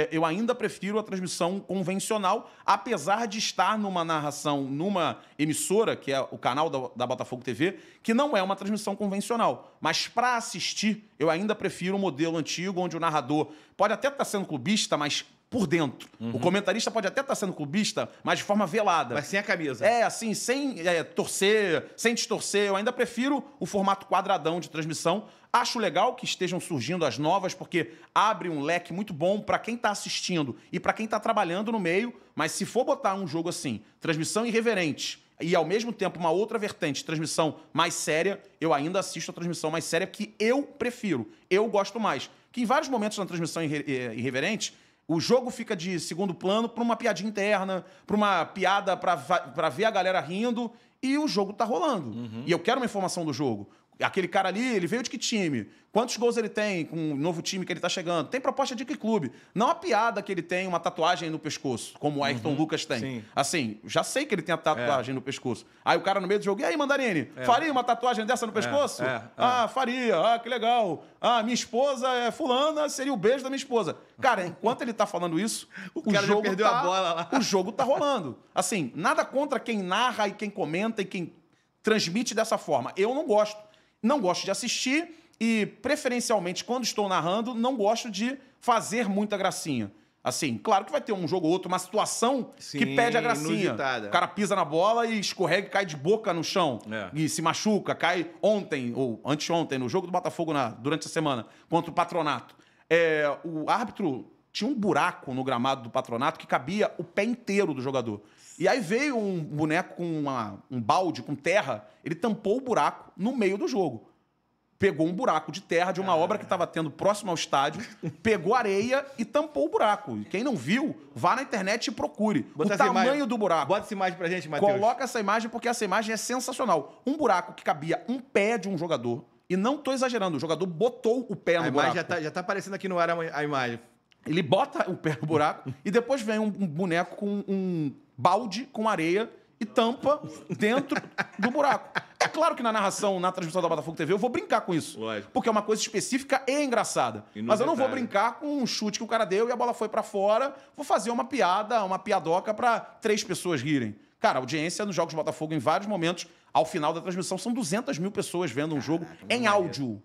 Eu ainda prefiro a transmissão convencional, apesar de estar numa narração, numa emissora, que é o canal da Botafogo TV, que não é uma transmissão convencional. Mas para assistir, eu ainda prefiro o modelo antigo, onde o narrador pode até estar sendo clubista, mas por dentro. O comentarista pode até estar sendo clubista, mas de forma velada. Mas sem a camisa. Assim, sem torcer, sem distorcer. Eu ainda prefiro o formato quadradão de transmissão. Acho legal que estejam surgindo as novas, porque abre um leque muito bom para quem está assistindo e para quem está trabalhando no meio. Mas se for botar um jogo assim, transmissão irreverente, e ao mesmo tempo uma outra vertente, transmissão mais séria, eu ainda assisto a transmissão mais séria, que eu prefiro, eu gosto mais. Que em vários momentos na transmissão irreverente, o jogo fica de segundo plano para uma piadinha interna, para uma piada para ver a galera rindo, e o jogo tá rolando. E eu quero uma informação do jogo. Aquele cara ali, ele veio de que time? Quantos gols ele tem com o novo time que ele tá chegando? Tem proposta de que clube? Não a piada que ele tem uma tatuagem no pescoço, como o Ayrton Lucas tem. Sim. Assim, já sei que ele tem a tatuagem no pescoço. Aí o cara no meio do jogo, e aí, Mandarini, faria uma tatuagem dessa no pescoço? Ah, faria. Ah, que legal. Ah, minha esposa é fulana, seria o beijo da minha esposa. Cara, enquanto ele tá falando isso, o cara jogo já perdeu a bola lá. O jogo tá rolando. Assim, nada contra quem narra e quem comenta e quem transmite dessa forma. Eu não gosto. Não gosto de assistir e, preferencialmente, quando estou narrando, não gosto de fazer muita gracinha. Assim, claro que vai ter um jogo ou outro, uma situação que pede a gracinha. Inusitada. O cara pisa na bola e escorrega e cai de boca no chão. E se machuca, cai ontem, ou anteontem, no jogo do Botafogo durante a semana, contra o Patronato. O árbitro tinha um buraco no gramado do Patronato que cabia o pé inteiro do jogador. E aí veio um boneco com um balde com terra, ele tampou o buraco no meio do jogo. Pegou um buraco de terra de uma obra que estava tendo próximo ao estádio, pegou areia e tampou o buraco. E quem não viu, vá na internet e procure o tamanho do buraco. Bota essa imagem pra gente, Matheus. Coloca essa imagem porque essa imagem é sensacional. Um buraco que cabia um pé de um jogador, e não tô exagerando, o jogador botou o pé no buraco. Já tá aparecendo aqui no ar a imagem. Ele bota o pé no buraco e depois vem um boneco com um balde com areia e tampa dentro do buraco. É claro que na narração, na transmissão da Botafogo TV, eu vou brincar com isso. Lógico. Porque é uma coisa específica e engraçada. Mas eu não vou brincar com um chute que o cara deu e a bola foi pra fora. Vou fazer uma piada, uma piadoca pra 3 pessoas rirem. Cara, a audiência nos Jogos do Botafogo, em vários momentos, ao final da transmissão, são 200 mil pessoas vendo um jogo em áudio.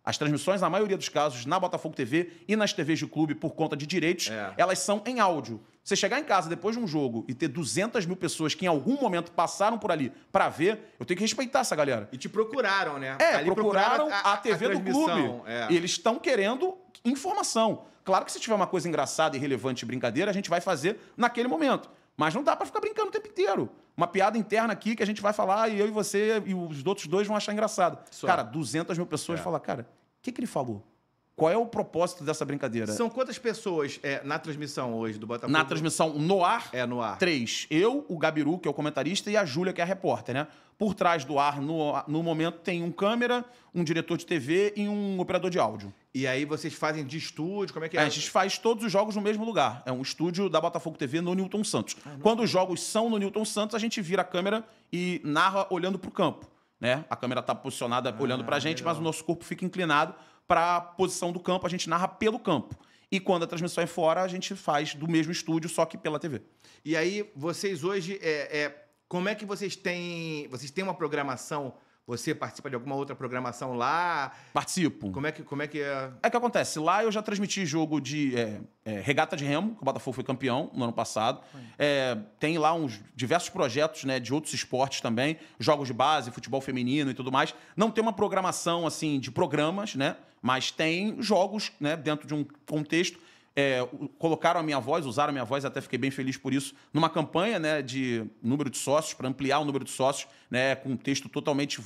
As transmissões, na maioria dos casos, na Botafogo TV e nas TVs de clube, por conta de direitos, elas são em áudio. Você chegar em casa depois de um jogo e ter 200 mil pessoas que em algum momento passaram por ali pra ver, eu tenho que respeitar essa galera. E te procuraram, né? Ali procuraram a TV do clube. E eles estão querendo informação. Claro que se tiver uma coisa engraçada, irrelevante e brincadeira, a gente vai fazer naquele momento. Mas não dá pra ficar brincando o tempo inteiro. Uma piada interna aqui que a gente vai falar e eu e você e os outros 2 vão achar engraçado. Cara, 200 mil pessoas falam, cara, o que ele falou? Qual é o propósito dessa brincadeira? São quantas pessoas na transmissão hoje do Botafogo? Na transmissão no ar, no ar. 3. Eu, o Gabiru, que é o comentarista, e a Júlia, que é a repórter, né? Por trás do ar, no momento, tem um câmera, um diretor de TV e um operador de áudio. E aí vocês fazem de estúdio? Como é que é? A gente faz todos os jogos no mesmo lugar. É um estúdio da Botafogo TV no Newton Santos. Quando os jogos são no Newton Santos, a gente vira a câmera e narra olhando para o campo, né? A câmera está posicionada olhando para a gente, legal. mas o nosso corpo fica inclinado para a posição do campo. A gente narra pelo campo. E quando a transmissão é fora, a gente faz do mesmo estúdio, só que pela TV. E aí, vocês hoje, como é que vocês têm... Vocês têm uma programação? Você participa de alguma outra programação lá? Participo. Como é que é? É que acontece, lá eu já transmiti jogo de regata de remo, que o Botafogo foi campeão no ano passado. Tem lá uns diversos projetos, né, de outros esportes também, jogos de base, futebol feminino e tudo mais. Não tem uma programação assim de programas, né, mas tem jogos, né, dentro de um contexto. Colocaram a minha voz, usaram a minha voz, até fiquei bem feliz por isso, numa campanha, né, de número de sócios, para ampliar o número de sócios, né, com um texto totalmente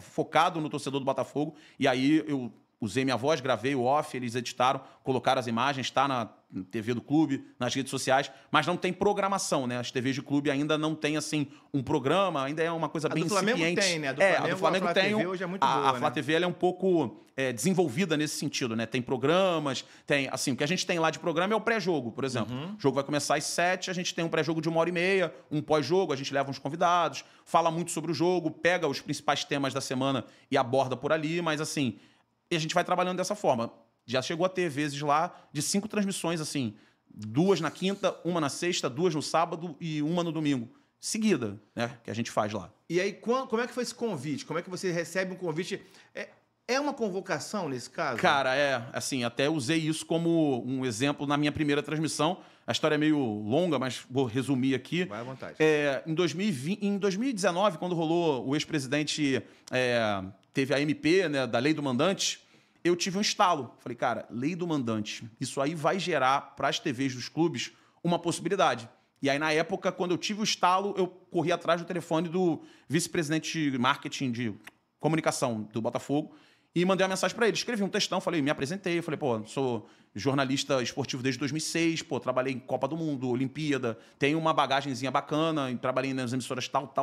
focado no torcedor do Botafogo. E aí eu usei minha voz, gravei o off, eles editaram, colocaram as imagens, está na TV do clube, nas redes sociais, mas não tem programação, né? As TVs de clube ainda não tem, assim, um programa, ainda é uma coisa bem incipiente. A do Flamengo tem, né? A do Flamengo tem. TV hoje é muito boa, a Flá TV ela é um pouco desenvolvida nesse sentido, né? Tem programas, tem, assim, o que a gente tem lá de programa é o pré-jogo, por exemplo. O jogo vai começar às 7, a gente tem um pré-jogo de 1h30, um pós-jogo, a gente leva uns convidados, fala muito sobre o jogo, pega os principais temas da semana e aborda por ali, mas, assim, e a gente vai trabalhando dessa forma. Já chegou a ter vezes lá de 5 transmissões, assim, 2 na quinta, 1 na sexta, 2 no sábado e 1 no domingo. Seguida, né? Que a gente faz lá. E aí, como é que foi esse convite? Como é que você recebe um convite? É uma convocação nesse caso? Cara, assim, até usei isso como um exemplo na minha primeira transmissão. A história é meio longa, mas vou resumir aqui. Vai à vontade. Em 2019, quando rolou o ex-presidente... teve a MP, né, da Lei do Mandante, eu tive um estalo. Falei, cara, Lei do Mandante, isso aí vai gerar para as TVs dos clubes uma possibilidade. E aí, na época, quando eu tive o estalo, eu corri atrás do telefone do vice-presidente de marketing de comunicação do Botafogo e mandei uma mensagem para ele. Escrevi um textão, falei, me apresentei, falei, pô, sou jornalista esportivo desde 2006, pô, trabalhei em Copa do Mundo, Olimpíada, tenho uma bagagenzinha bacana, e trabalhei nas emissoras tal.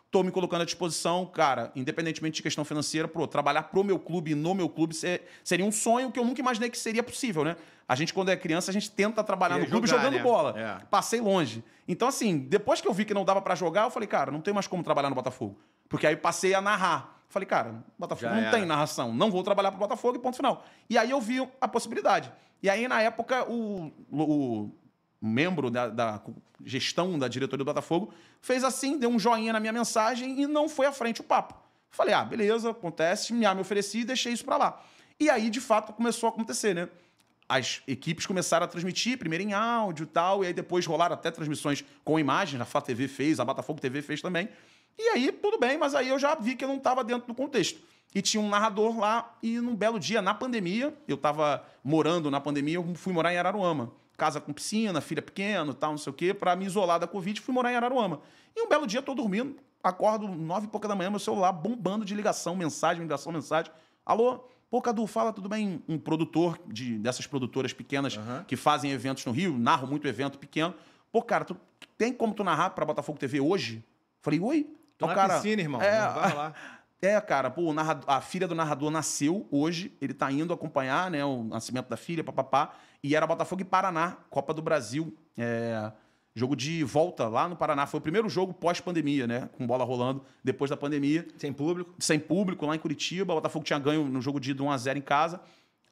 Tô me colocando à disposição, cara, independentemente de questão financeira, trabalhar pro meu clube e no meu clube seria um sonho que eu nunca imaginei que seria possível, né? A gente, quando é criança, a gente tenta trabalhar no clube jogando bola. Passei longe. Então, assim, depois que eu vi que não dava pra jogar, eu falei, cara, não tem mais como trabalhar no Botafogo. Porque aí passei a narrar. Falei, cara, Botafogo não tem narração, não vou trabalhar pro Botafogo e ponto final. E aí eu vi a possibilidade. E aí, na época, o membro da gestão da diretoria do Botafogo fez assim, deu um joinha na minha mensagem e não foi à frente o papo. Falei, beleza, acontece, me ofereci e deixei isso pra lá. E aí, de fato, começou a acontecer, né? As equipes começaram a transmitir, primeiro em áudio e tal, e aí depois rolaram até transmissões com imagens, a Flá TV fez, a Botafogo TV fez também. E aí, tudo bem, mas aí eu já vi que eu não estava dentro do contexto. E tinha um narrador lá, e num belo dia, na pandemia, eu estava morando na pandemia, eu fui morar em Araruama. Casa com piscina, filha pequena, tal, não sei o quê, para me isolar da Covid, fui morar em Araruama. E um belo dia, tô dormindo, acordo 9h pouca da manhã, meu celular bombando de ligação, mensagem. Alô? Pô, Cadu, fala, tudo bem? Um produtor dessas produtoras pequenas que fazem eventos no Rio, narro muito evento pequeno. Pô, cara, tem como tu narrar pra Botafogo TV hoje? Falei, oi? Tô na piscina, irmão. Vai lá. Cara, pô, a filha do narrador nasceu hoje, ele tá indo acompanhar, né, o nascimento da filha, papapá, e era Botafogo e Paraná, Copa do Brasil, jogo de volta lá no Paraná. Foi o primeiro jogo pós-pandemia, né, com bola rolando depois da pandemia. Sem público? Sem público, lá em Curitiba. O Botafogo tinha ganho no jogo de 1-0 em casa.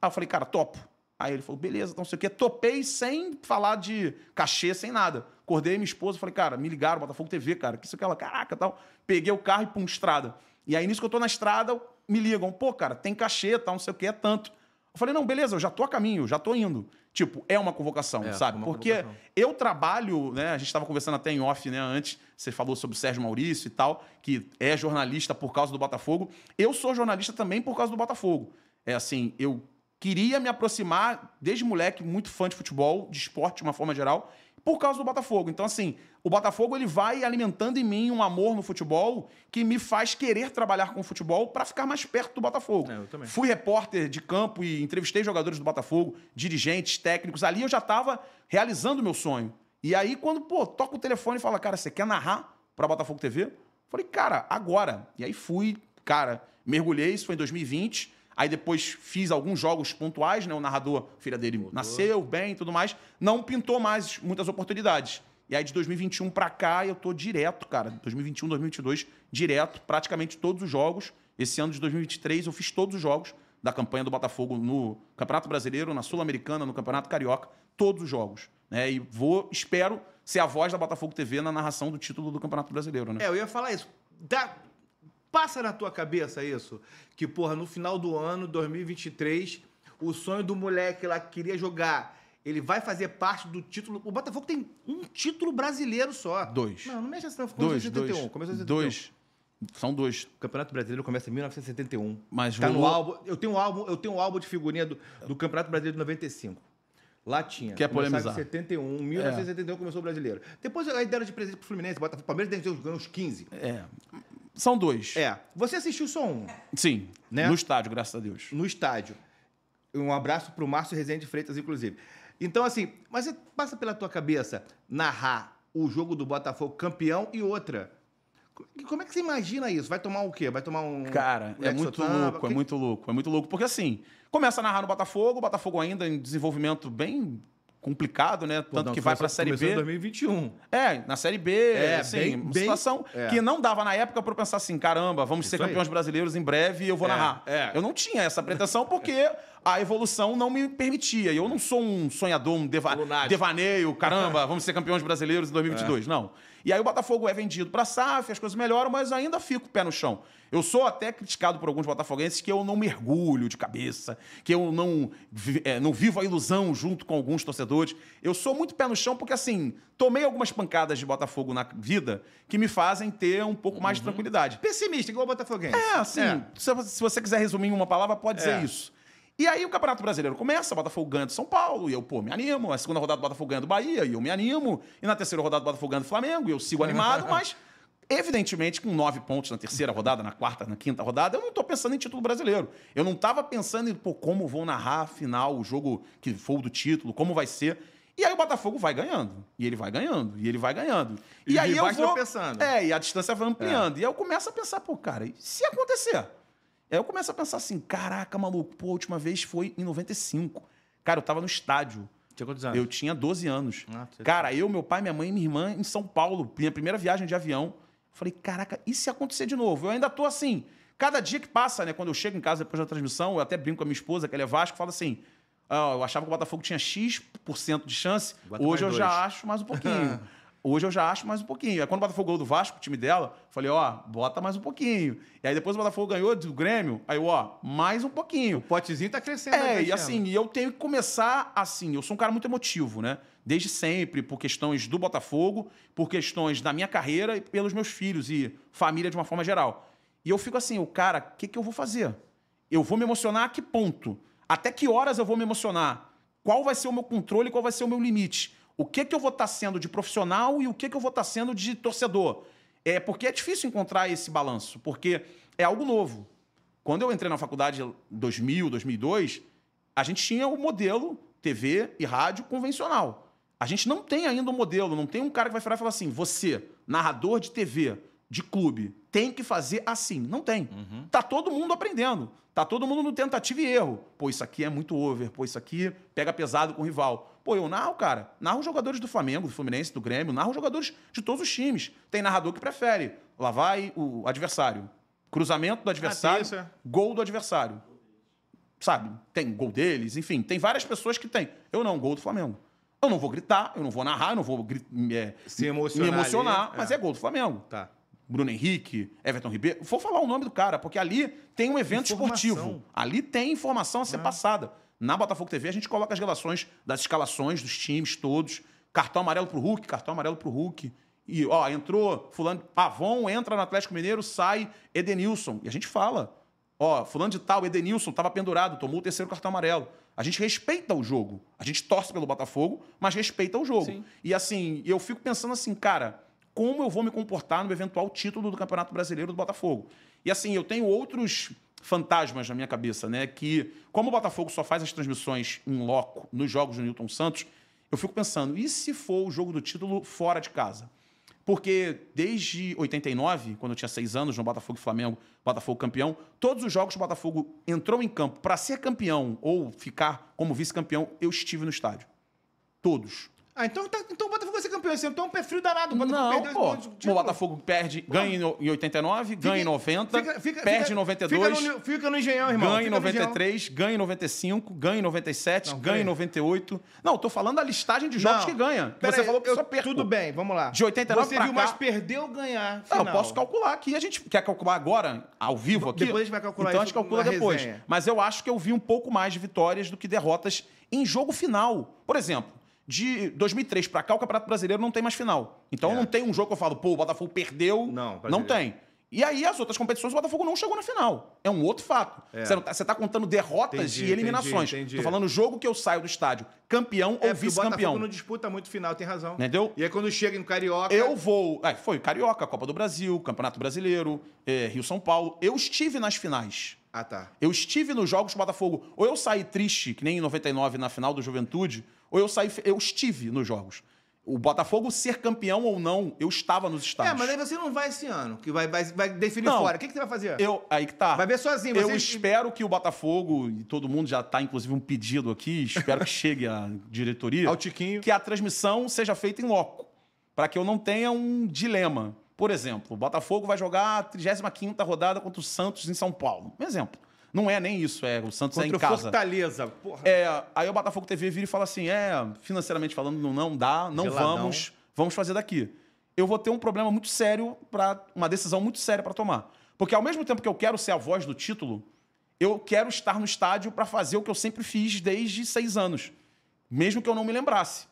Aí eu falei, cara, topo. Aí ele falou, beleza, então não sei o quê. Topei sem falar de cachê, sem nada. Acordei minha esposa, falei, cara, me ligaram, Botafogo TV, cara, que isso, aquela, caraca, tal. Peguei o carro e pum, estrada. E aí, nisso que eu tô na estrada, me ligam, pô, cara, tem cachê, tal, não sei o quê, é tanto. Eu falei, não, beleza, eu já tô a caminho, já tô indo. Tipo, é uma convocação, sabe? Porque eu trabalho, né, a gente estava conversando até em off, né, antes, você falou sobre o Sérgio Maurício e tal, que é jornalista por causa do Botafogo. Eu sou jornalista também por causa do Botafogo. Assim, eu queria me aproximar, desde moleque, muito fã de futebol, de esporte de uma forma geral, por causa do Botafogo. Então, assim, o Botafogo ele vai alimentando em mim um amor no futebol que me faz querer trabalhar com o futebol para ficar mais perto do Botafogo. Eu também. Fui repórter de campo e entrevistei jogadores do Botafogo, dirigentes, técnicos. Ali eu já estava realizando o meu sonho. E aí, quando, toca o telefone e fala, cara, você quer narrar para Botafogo TV? Falei, cara, agora. E aí fui, cara, mergulhei, isso foi em 2020. Aí depois fiz alguns jogos pontuais, né? O narrador, filha dele, nasceu bem e tudo mais. Não pintou mais muitas oportunidades. E aí de 2021 pra cá eu tô direto, cara. 2021, 2022, direto, praticamente todos os jogos. Esse ano de 2023 eu fiz todos os jogos da campanha do Botafogo no Campeonato Brasileiro, na Sul-Americana, no Campeonato Carioca. Todos os jogos. Né? E espero ser a voz da Botafogo TV na narração do título do Campeonato Brasileiro, né? Eu ia falar isso. Passa na tua cabeça isso? Que, porra, no final do ano, 2023, o sonho do moleque lá que queria jogar, ele vai fazer parte do título... O Botafogo tem um título brasileiro só. 2. Não mexe assim, não. Começou em 71. Começou em 71. 2. São 2. O Campeonato Brasileiro começa em 1971. Mas tá rolou... no álbum. Eu tenho um álbum de figurinha do Campeonato Brasileiro de 95. Lá tinha. Quer polemizar? Em 71. 1971 começou o Brasileiro. Depois aí deram de presente pro Fluminense. O Palmeiras ganhou uns 15. São 2. Você assistiu só um? Sim. Né? No estádio, graças a Deus. No estádio. Um abraço pro Márcio Rezende Freitas, inclusive. Então, assim, mas passa pela tua cabeça narrar o jogo do Botafogo campeão e outra. Como é que você imagina isso? Vai tomar o quê? Vai tomar um... Cara, é muito louco, é muito louco, é muito louco. Porque assim, começa a narrar no Botafogo, o Botafogo ainda em desenvolvimento bem complicado, né? Tanto que vai pra Série B. Começou em 2021. Na Série B, assim, uma situação que não dava na época pra eu pensar assim, caramba, vamos ser campeões brasileiros em breve e eu vou narrar. Eu não tinha essa pretensão porque a evolução não me permitia. E eu não sou um sonhador, um devaneio, caramba, vamos ser campeões brasileiros em 2022. Não. E aí o Botafogo é vendido pra SAF, as coisas melhoram, mas ainda fico pé no chão. Eu sou até criticado por alguns botafoguenses que eu não mergulho de cabeça, que eu não vivo a ilusão junto com alguns torcedores. Eu sou muito pé no chão porque, assim, tomei algumas pancadas de Botafogo na vida que me fazem ter um pouco mais de tranquilidade. Pessimista, igual o botafoguense. Se você quiser resumir em uma palavra, pode dizer isso. E aí o Campeonato Brasileiro começa, o Botafogo ganha do São Paulo, e eu, me animo. A segunda rodada do Botafogo ganha do Bahia, e eu me animo. E na terceira rodada do Botafogo ganha do Flamengo, e eu sigo animado, mas... Evidentemente, com 9 pontos na terceira rodada, na quarta, na quinta rodada, eu não estou pensando em título brasileiro. Eu não estava pensando em como vou narrar a final, o jogo que for do título, como vai ser. E aí o Botafogo vai ganhando. E ele vai ganhando. E ele vai ganhando. E aí eu vou... pensando. E a distância vai ampliando. E aí eu começo a pensar, cara, e se acontecer? Aí eu começo a pensar assim, caraca, maluco, a última vez foi em 95. Cara, eu tava no estádio. Tinha quantos anos? Eu tinha 12 anos. Cara, eu, meu pai, minha mãe e minha irmã em São Paulo, minha primeira viagem de avião. Falei, caraca, e se acontecer de novo? Eu ainda tô assim, cada dia que passa, né? Quando eu chego em casa depois da transmissão, eu até brinco com a minha esposa, que ela é Vasco, falo assim, eu achava que o Botafogo tinha X% de chance, hoje eu já acho mais um pouquinho. Hoje eu já acho mais um pouquinho. Aí quando o Botafogo ganhou do Vasco, o time dela, falei, bota mais um pouquinho. E aí depois o Botafogo ganhou do Grêmio, aí mais um pouquinho. O potezinho tá crescendo. E assim, eu tenho que começar assim, eu sou um cara muito emotivo, né? Desde sempre, por questões do Botafogo, por questões da minha carreira e pelos meus filhos e família de uma forma geral. E eu fico assim, cara, o que eu vou fazer? Eu vou me emocionar a que ponto? Até que horas eu vou me emocionar? Qual vai ser o meu controle e qual vai ser o meu limite? O que eu vou estar sendo de profissional e o que eu vou estar sendo de torcedor? Porque é difícil encontrar esse balanço, porque é algo novo. Quando eu entrei na faculdade em 2000, 2002, a gente tinha o modelo TV e rádio convencional. A gente não tem ainda um modelo, não tem um cara que vai virar e falar assim, você, narrador de TV, de clube, tem que fazer assim. Não tem. Tá todo mundo aprendendo. Tá todo mundo no tentativa e erro. Isso aqui é muito over. Isso aqui pega pesado com o rival. Eu narro, cara. Narro os jogadores do Flamengo, do Fluminense, do Grêmio. Narro os jogadores de todos os times. Tem narrador que prefere. Lá vai o adversário. Cruzamento do adversário, gol do adversário. Sabe? Tem gol deles, enfim. Tem várias pessoas que tem. Eu não, gol do Flamengo. Eu não vou gritar, eu não vou narrar, eu não vou me emocionar, mas é gol do Flamengo. Tá. Bruno Henrique, Everton Ribeiro. Vou falar o nome do cara, porque ali tem um evento esportivo. Ali tem informação a ser passada. Na Botafogo TV, a gente coloca as relações das escalações dos times todos. Cartão amarelo pro Hulk, cartão amarelo pro Hulk. E, entrou fulano, Pavon, entra no Atlético Mineiro, sai Edenilson. E a gente fala. Ó, fulano de tal, Edenilson, estava pendurado, tomou o 3º cartão amarelo. A gente respeita o jogo. A gente torce pelo Botafogo, mas respeita o jogo. Sim. E assim, eu fico pensando assim, cara, como eu vou me comportar no eventual título do Campeonato Brasileiro do Botafogo? E assim, eu tenho outros fantasmas na minha cabeça, né? Que, como o Botafogo só faz as transmissões em loco nos jogos do Newton Santos, eu fico pensando, e se for o jogo do título fora de casa? Porque desde 89, quando eu tinha 6 anos, no Botafogo e Flamengo, Botafogo campeão, todos os jogos que o Botafogo entrou em campo para ser campeão ou ficar como vice-campeão, eu estive no estádio. Todos. Ah, então o Botafogo vai ser campeão esse ano. Então é um pé frio danado. O Botafogo Não, perdeu pô. esse título. O Botafogo perde, ganha em 89, ganha em 90, perde em 92, Fica no Engenhão, irmão. ganha em Fica no Engenhão. 93, ganha em 95, ganha em 97, Não, ganha em peraí. 98. Não, tô falando da listagem de jogos Não. que ganha. Que Pera você aí, falou que só perco. Tudo bem, vamos lá. De 89 Você pra viu cá- mais perder ou ganhar? Não, Final. eu posso calcular aqui. A gente quer calcular agora, ao vivo aqui? Depois a gente vai calcular então a isso gente calcula na depois. resenha. Mas eu acho que eu vi um pouco mais de vitórias do que derrotas em jogo final. Por exemplo, de 2003 pra cá, o Campeonato Brasileiro não tem mais final. Então É. não tem um jogo que eu falo, pô, o Botafogo perdeu. Não, Não tem. E aí, as outras competições, o Botafogo não chegou na final. É um outro fato. É. Você tá contando derrotas Entendi, e eliminações. entendi. Tô falando o jogo que eu saio do estádio campeão ou Porque o Botafogo vice-campeão. não disputa muito final, tem razão. Entendeu? E aí quando chega no Carioca... Eu vou... foi Carioca, Copa do Brasil, Campeonato Brasileiro, Rio-São Paulo. Eu estive nas finais. Ah, tá. Eu estive nos jogos do Botafogo. Ou eu saí triste, que nem em 99 na final do Juventude, ou eu estive nos jogos. O Botafogo ser campeão ou não, eu estava nos estádios. Mas aí você não vai esse ano, que vai definir Não. fora. O que você vai fazer? Aí que tá. Vai ver sozinho. Eu você... espero que o Botafogo, e todo mundo já tá, inclusive, um pedido aqui, espero que chegue à diretoria, Ao Tiquinho. que a transmissão seja feita em loco, para que eu não tenha um dilema. Por exemplo, o Botafogo vai jogar a 35ª rodada contra o Santos em São Paulo. Um exemplo. Não é nem isso, o Santos Contra é em o casa. Fortaleza. Porra. Aí o Botafogo TV vira e fala assim, financeiramente falando, não dá, não Geladão. vamos fazer daqui. Eu vou ter um problema muito sério, uma decisão muito séria para tomar. Porque ao mesmo tempo que eu quero ser a voz do título, eu quero estar no estádio para fazer o que eu sempre fiz desde 6 anos. Mesmo que eu não me lembrasse.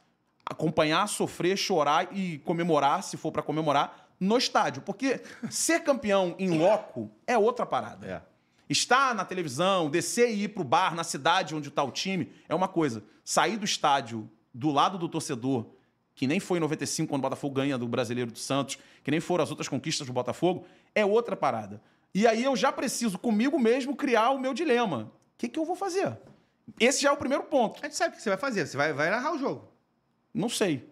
Acompanhar, sofrer, chorar e comemorar, se for para comemorar, no estádio. Porque ser campeão em loco é outra parada. É. Estar na televisão, descer e ir pro bar na cidade onde está o time é uma coisa. Sair do estádio do lado do torcedor, que nem foi em 95 quando o Botafogo ganha do Brasileiro do Santos, que nem foram as outras conquistas do Botafogo, é outra parada. E aí eu já preciso comigo mesmo criar o meu dilema. O que eu vou fazer? Esse já é o primeiro ponto. A gente sabe o que você vai fazer. Você vai narrar o jogo. Não sei.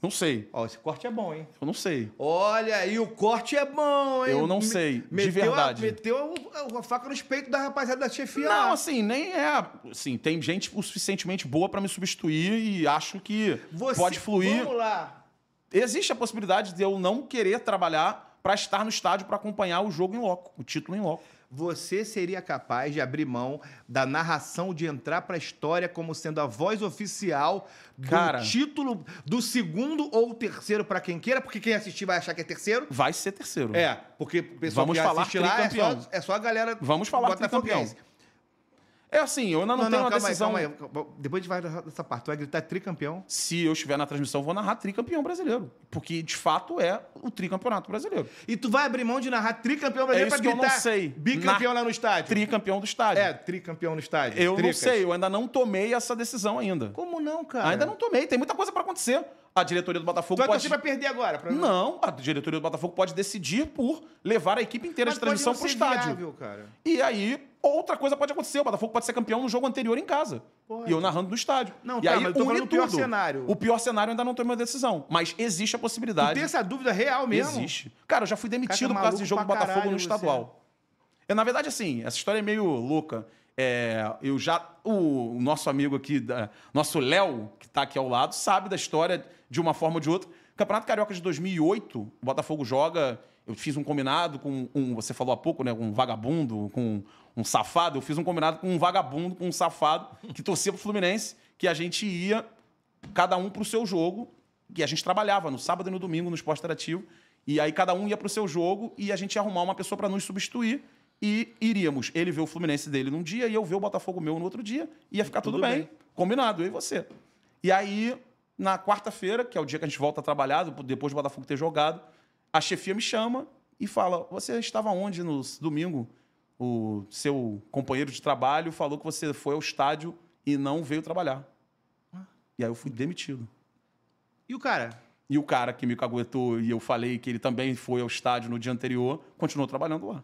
Não sei. Ó, esse corte é bom, hein? Eu não sei. Olha aí, o corte é bom, hein? Eu não sei, de verdade. Meteu a faca nos peitos da rapaziada da chefia Não, lá. assim, nem é. Assim, tem gente o suficientemente boa para me substituir e acho que pode fluir. Vamos lá. Existe a possibilidade de eu não querer trabalhar para estar no estádio para acompanhar o jogo em loco, o título em loco. Você seria capaz de abrir mão da narração, de entrar pra história como sendo a voz oficial do Cara. título do segundo ou terceiro pra quem queira? Porque quem assistir vai achar que é terceiro. Vai ser terceiro. Porque o pessoal Vamos que falar assiste lá tricampeão. é só a galera Vamos falar botafoguense. É assim, eu ainda não tenho uma calma decisão. Aí. Depois a gente vai nessa parte. Tu vai gritar tricampeão. Se eu estiver na transmissão, eu vou narrar tricampeão brasileiro. Porque, de fato, é o tricampeonato brasileiro. E tu vai abrir mão de narrar tricampeão brasileiro isso pra que eu gritar não sei. bicampeão lá no estádio? Tricampeão do estádio. Tricampeão no estádio. Eu Tricas. não sei, eu ainda não tomei essa decisão ainda. Como não, cara? Ainda não tomei, tem muita coisa para acontecer. A diretoria do Botafogo Tu vai pode... torcer pra perder agora? Não, a diretoria do Botafogo pode decidir por levar a equipe inteira Mas de transmissão pode pro não ser estádio. viável, cara. E aí, outra coisa pode acontecer. O Botafogo pode ser campeão no jogo anterior em casa. Pode. E eu narrando no estádio. Não, e tá, aí, mas eu tô une falando do pior tudo. cenário. O pior cenário eu ainda não tomei uma decisão. Mas existe a Tu possibilidade. tem essa dúvida real mesmo? Existe. Cara, eu já fui demitido Cara, por causa de maluco jogo do pra Botafogo caralho no estadual. Na verdade, assim, essa história é meio louca. O nosso amigo aqui, nosso Léo, que tá aqui ao lado, sabe da história de uma forma ou de outra. Campeonato Carioca de 2008, o Botafogo joga... Eu fiz um combinado com você falou há pouco, né? Um vagabundo, com um safado. Eu fiz um combinado com um vagabundo, com um safado, que torcia pro Fluminense, que a gente ia, cada um pro seu jogo, que a gente trabalhava no sábado e no domingo no Esporte Interativo, e aí cada um ia pro seu jogo e a gente ia arrumar uma pessoa para nos substituir e iríamos. Ele ver o Fluminense dele num dia e eu ver o Botafogo meu no outro dia, ia ficar tudo bem. Combinado, eu e você. E aí, na quarta-feira, que é o dia que a gente volta a trabalhar, depois do Botafogo ter jogado, a chefia me chama e fala, você estava onde no domingo? o seu companheiro de trabalho falou que você foi ao estádio e não veio trabalhar. E aí eu fui demitido. E o cara? E o cara que me caguetou e eu falei que ele também foi ao estádio no dia anterior, continuou trabalhando lá.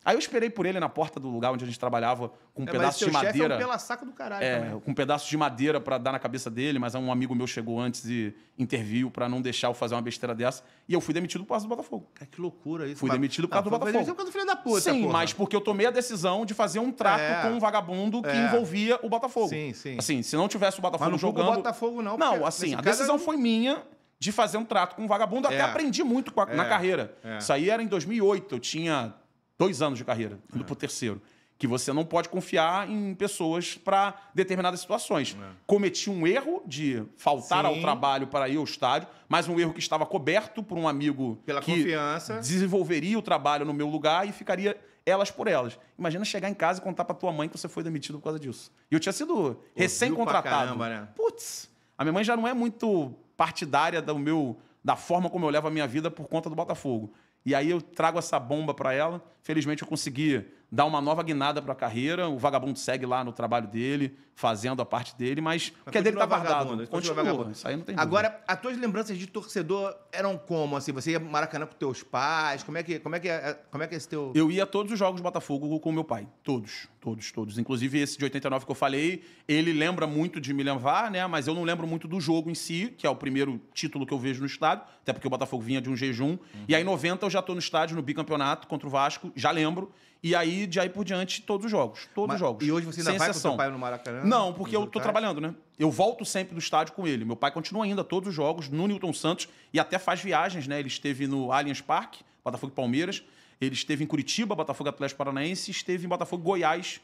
Aí eu esperei por ele na porta do lugar onde a gente trabalhava com um pedaço de madeira. Mas seu chefe é um pela-saco do caralho também. Com um pedaço de madeira para dar na cabeça dele, mas um amigo meu chegou antes e interviu para não deixar eu fazer uma besteira dessa. E eu fui demitido por causa do Botafogo. Cara, que loucura isso. Fui demitido por causa do Botafogo. Isso é por causa do filho da puta, sim, mas porque eu tomei a decisão de fazer um trato com um vagabundo que envolvia o Botafogo. Sim, sim. Assim, se não tivesse o Botafogo mas não jogando... Mas o Botafogo não. Não, assim, a decisão foi minha de fazer um trato com um vagabundo. Até aprendi muito na carreira. Isso aí era em 2008. Eu tinha 2 anos de carreira, indo pro 3º. Que você não pode confiar em pessoas para determinadas situações. Cometi um erro de faltar ao trabalho para ir ao estádio, mas um erro que estava coberto por um amigo que desenvolveria o trabalho no meu lugar e ficaria elas por elas. Imagina chegar em casa e contar para tua mãe que você foi demitido por causa disso. E eu tinha sido recém-contratado. Né? Putz, a minha mãe já não é muito partidária da forma como eu levo a minha vida por conta do Botafogo. E aí eu trago essa bomba para ela. Felizmente eu consegui dar uma nova guinada para a carreira. O vagabundo segue lá no trabalho dele, fazendo a parte dele, mas o que é dele tá guardado. Continua. Isso aí não tem dúvida. Agora, as tuas lembranças de torcedor eram como? Assim, você ia pro Maracanã com teus pais? Como é que é esse teu... Eu ia a todos os jogos do Botafogo com meu pai. Todos. Inclusive esse de 89 que eu falei, ele lembra muito de me levar, né? Mas eu não lembro muito do jogo em si, que é o primeiro título que eu vejo no estádio, até porque o Botafogo vinha de um jejum. E aí em 90 eu já tô no estádio, no bicampeonato contra o Vasco, já lembro. E aí, de aí por diante, todos os jogos. Todos os jogos. E hoje você ainda vai com seu pai no Maracanã? Não, porque eu tô trabalhando, né? Eu volto sempre do estádio com ele. Meu pai continua ainda todos os jogos no Newton Santos e até faz viagens, né? Ele esteve no Allianz Parque, Botafogo e Palmeiras. Ele esteve em Curitiba, Botafogo e Atlético Paranaense. E esteve em Botafogo e Goiás,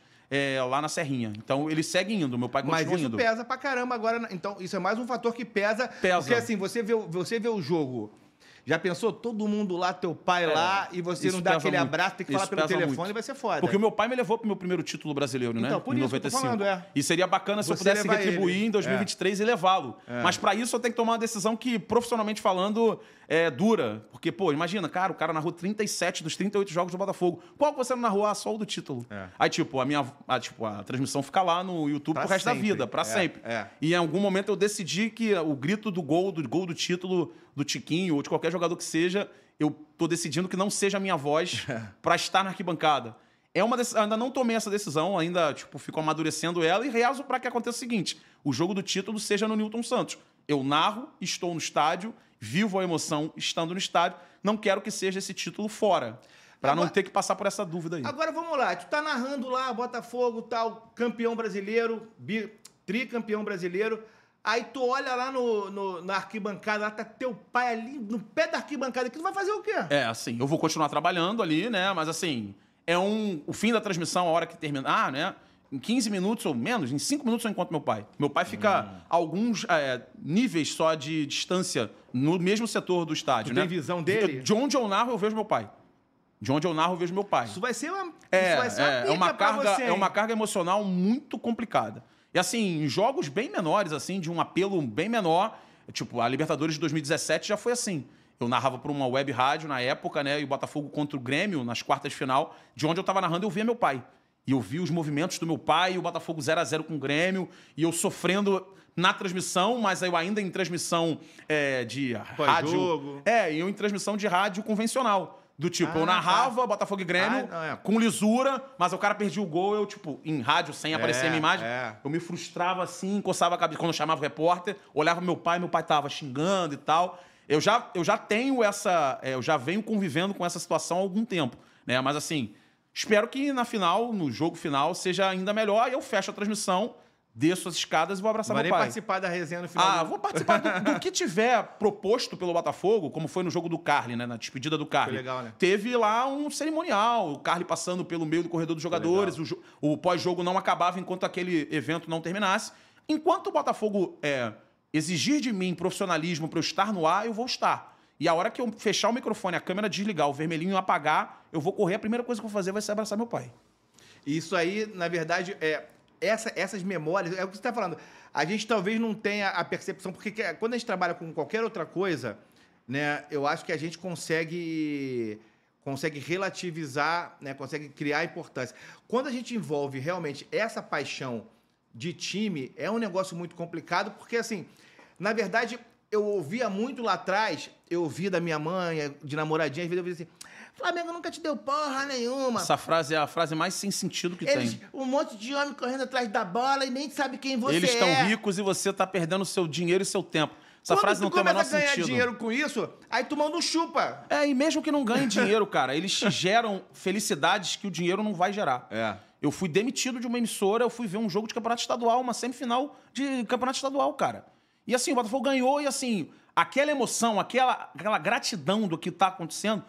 lá na Serrinha. Então, ele segue indo. Meu pai continua indo. Mas isso pesa pra caramba agora. Então, isso é mais um fator que pesa. Porque, assim, você vê o jogo... Já pensou? Todo mundo lá, teu pai lá, e você não dá aquele abraço, tem que falar pelo telefone, vai ser foda. Porque o meu pai me levou pro meu primeiro título brasileiro, né? Então, por isso 95. Que eu tô falando, E seria bacana se eu pudesse retribuir em 2023 e levá-lo. Mas para isso eu tenho que tomar uma decisão que, profissionalmente falando, é dura. Porque, pô, imagina, cara, o cara narrou 37 dos 38 jogos do Botafogo. Qual que você não narrou? Só o do título. Aí, tipo, a transmissão fica lá no YouTube pro resto da vida, pra sempre. E em algum momento eu decidi que o grito do gol do título do Tiquinho ou de qualquer jogador que seja, eu tô decidindo que não seja a minha voz para estar na arquibancada. Ainda não tomei essa decisão, ainda fico amadurecendo ela e rezo para que aconteça o seguinte: o jogo do título seja no Newton Santos. Eu narro, estou no estádio, vivo a emoção estando no estádio, não quero que seja esse título fora. Para não ter que passar por essa dúvida aí. Agora vamos lá, tu tá narrando lá, Botafogo, tal, campeão brasileiro, tricampeão brasileiro. Aí tu olha lá na arquibancada, lá tá teu pai ali no pé da arquibancada, que tu vai fazer o quê? Assim, eu vou continuar trabalhando ali, né? Mas assim, o fim da transmissão, a hora que terminar, né? Em 15 minutos ou menos, em 5 minutos eu encontro meu pai. Meu pai fica a alguns níveis só de distância no mesmo setor do estádio, né? Tem visão dele? De onde eu narro, eu vejo meu pai. Isso vai ser uma é uma carga emocional muito complicada. E assim, em jogos bem menores, assim, de um apelo bem menor, tipo, a Libertadores de 2017 já foi assim. Eu narrava por uma web rádio na época, né? E o Botafogo contra o Grêmio, nas quartas de final, de onde eu tava narrando, eu via meu pai. E eu vi os movimentos do meu pai, o Botafogo 0-0 com o Grêmio, e eu sofrendo na transmissão, mas eu ainda em transmissão de rádio. E eu em transmissão de rádio convencional. Do tipo, eu narrava Botafogo e Grêmio com lisura, mas o cara perdia o gol, eu, em rádio, sem aparecer a minha imagem, eu me frustrava assim, encoçava a cabeça. Quando eu chamava o repórter, olhava meu pai tava xingando e tal. Eu já tenho eu já venho convivendo com essa situação há algum tempo, né? Mas assim, espero que no jogo final, seja ainda melhor e eu fecho a transmissão, desço as escadas e vou abraçar meu pai. Vai participar da resenha no final? Vou participar do que tiver proposto pelo Botafogo, como foi no jogo do Carly, né? Na despedida do Carly. Foi legal, né? Teve lá um cerimonial, o Carly passando pelo meio do corredor dos jogadores, o pós-jogo não acabava enquanto aquele evento não terminasse. Enquanto o Botafogo exigir de mim profissionalismo para eu estar no ar, eu vou estar. E a hora que eu fechar o microfone, a câmera desligar, o vermelhinho apagar, eu vou correr, a primeira coisa que eu vou fazer vai ser abraçar meu pai. Isso aí, na verdade, essas memórias, é o que você está falando. A gente talvez não tenha a percepção, porque quando a gente trabalha com qualquer outra coisa, né, eu acho que a gente consegue consegue relativizar, né? Consegue criar importância. Quando a gente envolve realmente essa paixão de time, é um negócio muito complicado, porque, assim, na verdade, eu ouvia muito lá atrás, eu ouvi da minha mãe, de namoradinha, às vezes eu ouvia assim, Flamengo nunca te deu porra nenhuma. Essa frase é a frase mais sem sentido que tem. Um monte de homem correndo atrás da bola e nem sabe quem você é. Eles estão ricos e você tá perdendo seu dinheiro e seu tempo. Essa frase não tem o menor sentido. Quando tu começa a ganhar dinheiro com isso, aí tu manda um chupa. E mesmo que não ganhe dinheiro, cara, eles te geram felicidades que o dinheiro não vai gerar. Eu fui demitido de uma emissora, eu fui ver um jogo de campeonato estadual, uma semifinal de campeonato estadual, cara. E assim, o Botafogo ganhou e assim, aquela emoção, aquela gratidão do que tá acontecendo,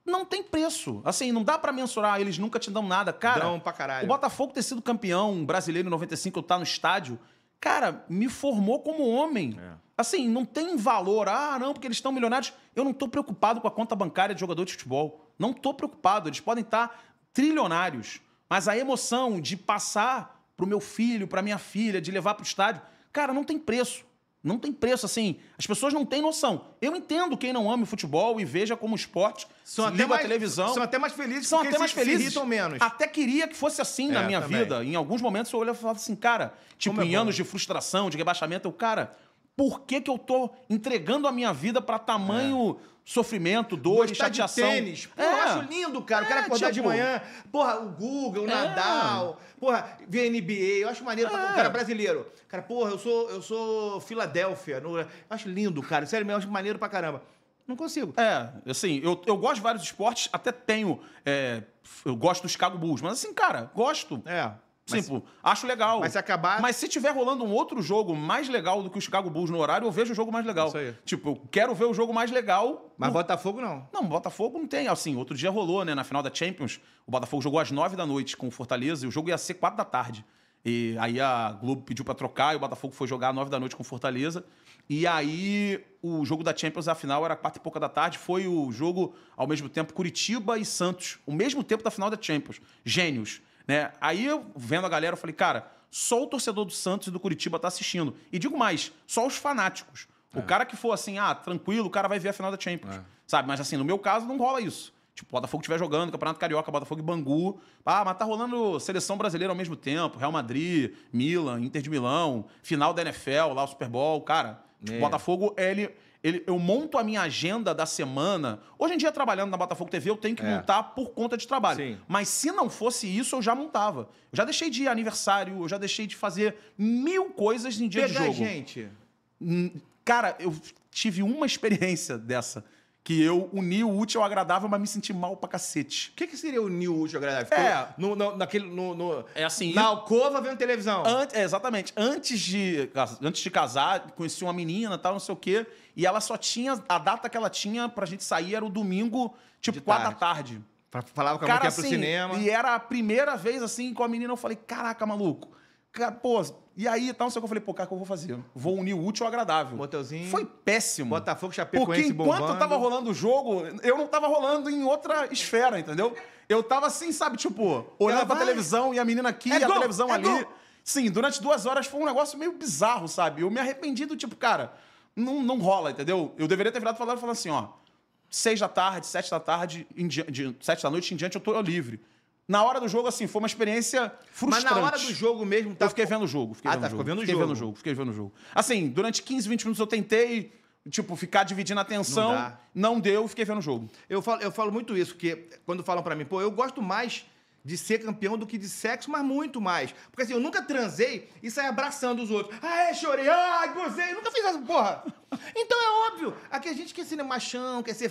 não tem preço. Assim, não dá pra mensurar, eles nunca te dão nada. Cara, dão pra caralho. O Botafogo ter sido campeão brasileiro em 95, eu tá no estádio, cara, me formou como homem. Assim, não tem valor. Não, porque eles estão milionários. Eu não tô preocupado com a conta bancária de jogador de futebol. Não tô preocupado. Eles podem estar trilionários. Mas a emoção de passar pro meu filho, pra minha filha, de levar pro estádio, cara, não tem preço. Não tem preço, assim. As pessoas não têm noção. Eu entendo quem não ama o futebol e veja como esporte, liga a televisão. São até mais felizes são porque até mais felizes. se irritam menos. Até queria que fosse assim na minha vida. Em alguns momentos eu olhava e falava assim, cara, tipo, em anos de frustração, de rebaixamento, por que eu tô entregando a minha vida pra tamanho sofrimento, dor e chateação? De tênis. Pô, eu acho lindo, cara. O cara acordar de manhã, porra, o Guga, o Nadal, porra, ver NBA, eu acho maneiro. O cara brasileiro. Cara, porra, eu sou Filadélfia. Eu acho lindo, cara. Sério, eu acho maneiro pra caramba. Não consigo. Assim, eu gosto de vários esportes, até tenho... eu gosto do Chicago Bulls, mas assim, cara, gosto. Acho legal. Mas se acabar... Mas se tiver rolando um outro jogo mais legal do que o Chicago Bulls no horário, eu vejo o jogo mais legal. Isso aí. Tipo, eu quero ver o jogo mais legal. Mas Botafogo não. Não, Botafogo não tem. Assim, outro dia rolou, né? Na final da Champions, o Botafogo jogou às 9 da noite com o Fortaleza e o jogo ia ser 4 da tarde. E aí a Globo pediu pra trocar e o Botafogo foi jogar às 9 da noite com o Fortaleza. E aí o jogo da Champions, a final, era 4 e pouca da tarde. Foi o jogo, ao mesmo tempo, Curitiba e Santos. O mesmo tempo da final da Champions. Gênios. Né? Aí eu, vendo a galera, eu falei, cara, só o torcedor do Santos e do Curitiba tá assistindo. E digo mais, só os fanáticos. O cara que for assim, tranquilo, o cara vai ver a final da Champions. Sabe? Mas assim, no meu caso, não rola isso. Tipo, o Botafogo estiver jogando, Campeonato Carioca, Botafogo e Bangu. Mas tá rolando seleção brasileira ao mesmo tempo. Real Madrid, Milan, Inter de Milão, final da NFL, lá o Super Bowl. Cara, tipo, o Botafogo, eu monto a minha agenda da semana. Hoje em dia, trabalhando na Botafogo TV, eu tenho que montar por conta de trabalho. Sim. Mas se não fosse isso, eu já montava. Eu já deixei de ir aniversário, eu já deixei de fazer 1000 coisas em dia de jogo. Gente. Cara, eu tive uma experiência dessa. Que eu uni o útil ao agradável, mas me senti mal pra cacete. O que seria unir o útil ao agradável? Assim... Na alcova vendo televisão. Exatamente. Antes de casar, conheci uma menina, tal, não sei o quê, e ela só tinha... A data que ela tinha pra gente sair era o domingo, tipo, 4 da tarde. Falava com a mãe que ia pro cinema. E era a primeira vez, assim, com a menina, eu falei, caraca, maluco. Cara, pô, e aí, tal, não sei o que eu falei, cara, o que eu vou fazer? Vou unir o útil ao agradável. Motelzinho. Foi péssimo. Botafogo, Chapecoense, porque enquanto tava rolando o jogo, eu não tava rolando em outra esfera, entendeu? Eu tava assim, sabe, tipo, olhando pra televisão e a menina aqui e a televisão ali. Sim, durante 2 horas foi um negócio meio bizarro, sabe? Eu me arrependi do tipo, cara, não rola, entendeu? Eu deveria ter virado e falado assim, 6 da tarde, 7 da tarde, 7 da noite em diante eu tô livre. Na hora do jogo, assim, foi uma experiência frustrante. Mas na hora do jogo mesmo... Eu fiquei vendo o jogo. Fiquei vendo o jogo. Assim, durante 15, 20 minutos eu tentei, tipo, ficar dividindo a atenção. Não deu, fiquei vendo o jogo. Eu falo muito isso, porque quando falam pra mim, eu gosto mais de ser campeão do que de sexo, mas muito mais. Porque assim, eu nunca transei e saí abraçando os outros. Chorei, gozei, nunca fiz essa porra. Então é óbvio. Aqui a gente quer ser machão, quer ser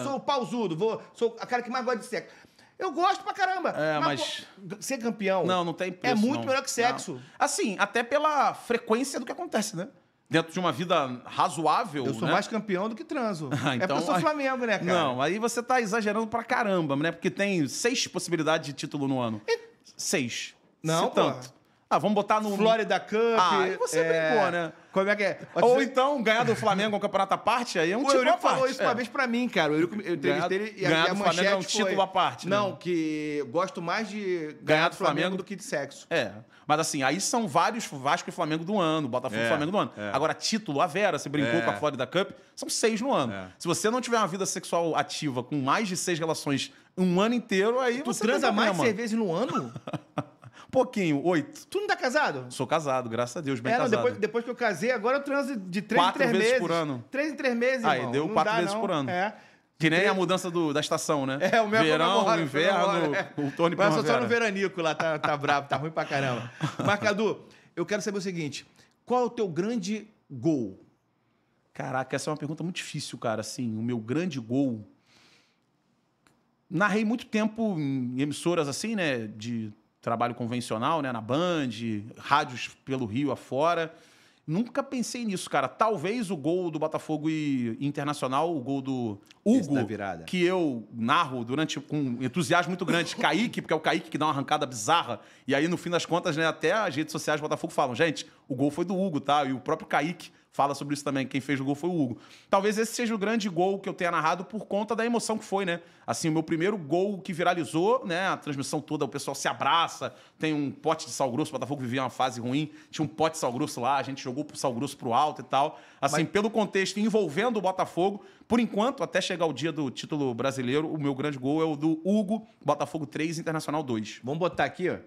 sou pausudo, sou a cara que mais gosta de sexo. Eu gosto pra caramba. Mas ser campeão... Não tem preço, é muito melhor que sexo. Não. Assim, até pela frequência do que acontece, né? Dentro de uma vida razoável, eu sou mais campeão do que transo. Então, porque eu sou Flamengo, né, cara? Não, aí você tá exagerando pra caramba, né? Porque tem 6 possibilidades de título no ano. 6. Não, tanto. Ah, vamos botar no... Florida Cup. Ah, aí você brincou, né? Como é que é? Ou então, ganhar do Flamengo um campeonato à parte, aí é um O título à Eurico parte. falou isso uma vez pra mim, cara. O Eurico, eu entrevistei ele e ganhar a do Flamengo manchete é um título foi... à parte, né? Não, que gosto mais de ganhar do Flamengo do que de sexo. É, mas assim, aí são vários Vasco e Flamengo do ano, Botafogo e Flamengo do ano. Agora, título, a Vera, você brincou com a Florida Cup, são 6 no ano. Se você não tiver uma vida sexual ativa com mais de 6 relações um ano inteiro, aí Tu você transa tem mais problema. 6 vezes no ano? Pouquinho, 8. Tu não tá casado? Sou casado, graças a Deus, bem Não, casado. depois que eu casei, agora eu transo de 3 em 4 3 vezes meses. por ano. 3 em 3 meses, Aí, irmão. deu Não 4 dá, vezes não. por ano. É. Que nem a mudança da estação, né? É, o meu Verão, comemora, inverno, comemora, outono e mas eu sou só primavera. no veranico lá, tá bravo, tá ruim pra caramba. Mas, Cadu, eu quero saber o seguinte, qual é o teu grande gol? Caraca, essa é uma pergunta muito difícil, cara. Assim, o meu grande gol... Narrei muito tempo em emissoras assim, né? De trabalho convencional, né? Na Band, rádios pelo Rio afora. Nunca pensei nisso, cara. Talvez o gol do Botafogo e Internacional, o gol do Esse da Hugo, virada. que eu narro com entusiasmo muito grande, Kaique, porque é o Kaique que dá uma arrancada bizarra. E aí, no fim das contas, né, até as redes sociais do Botafogo falam, gente, o gol foi do Hugo, tá? E o próprio Kaique fala sobre isso também. Quem fez o gol foi o Hugo. Talvez esse seja o grande gol que eu tenha narrado por conta da emoção que foi, né? Assim, o meu primeiro gol que viralizou, né? A transmissão toda, o pessoal se abraça, tem um pote de sal grosso, o Botafogo vivia uma fase ruim, tinha um pote de sal grosso lá, a gente jogou pro sal grosso pro alto e tal. Assim, pelo contexto envolvendo o Botafogo, por enquanto, até chegar o dia do título brasileiro, o meu grande gol é o do Hugo, Botafogo 3, Internacional 2. Vamos botar aqui, ó,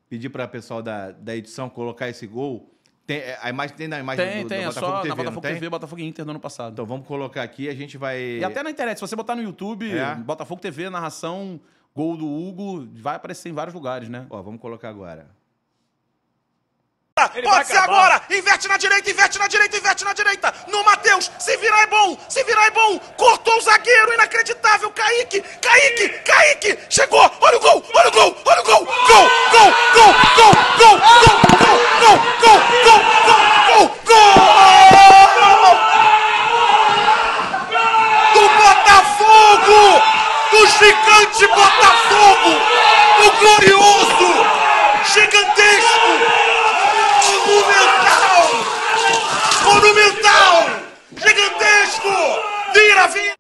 pedir para o pessoal da edição colocar esse gol. Tem, a imagem, tem na imagem Tem, do é Botafogo só TV, na não Botafogo tem? TV, Botafogo e Inter do ano passado. Então vamos colocar aqui, a gente vai... E até na internet, se você botar no YouTube, É. Botafogo TV, narração, gol do Hugo, vai aparecer em vários lugares, né? Ó, vamos colocar agora. Pode ser agora! Inverte na direita, inverte na direita, inverte na direita! No Matheus! Se virar é bom! Se virar é bom! Cortou o zagueiro! Inacreditável! Kaique! Kaique! Kaique! Chegou! Olha o gol! Olha o gol! Olha o gol! Gol! Gol! Gol! Gol! Gol! Gol! Gol! Gol! Gol! Gol! Gol! Gol! Do Botafogo! Do gigante Botafogo! O glorioso! Gigantesco! Monumental! Monumental! Gigantesco! Vira, vira!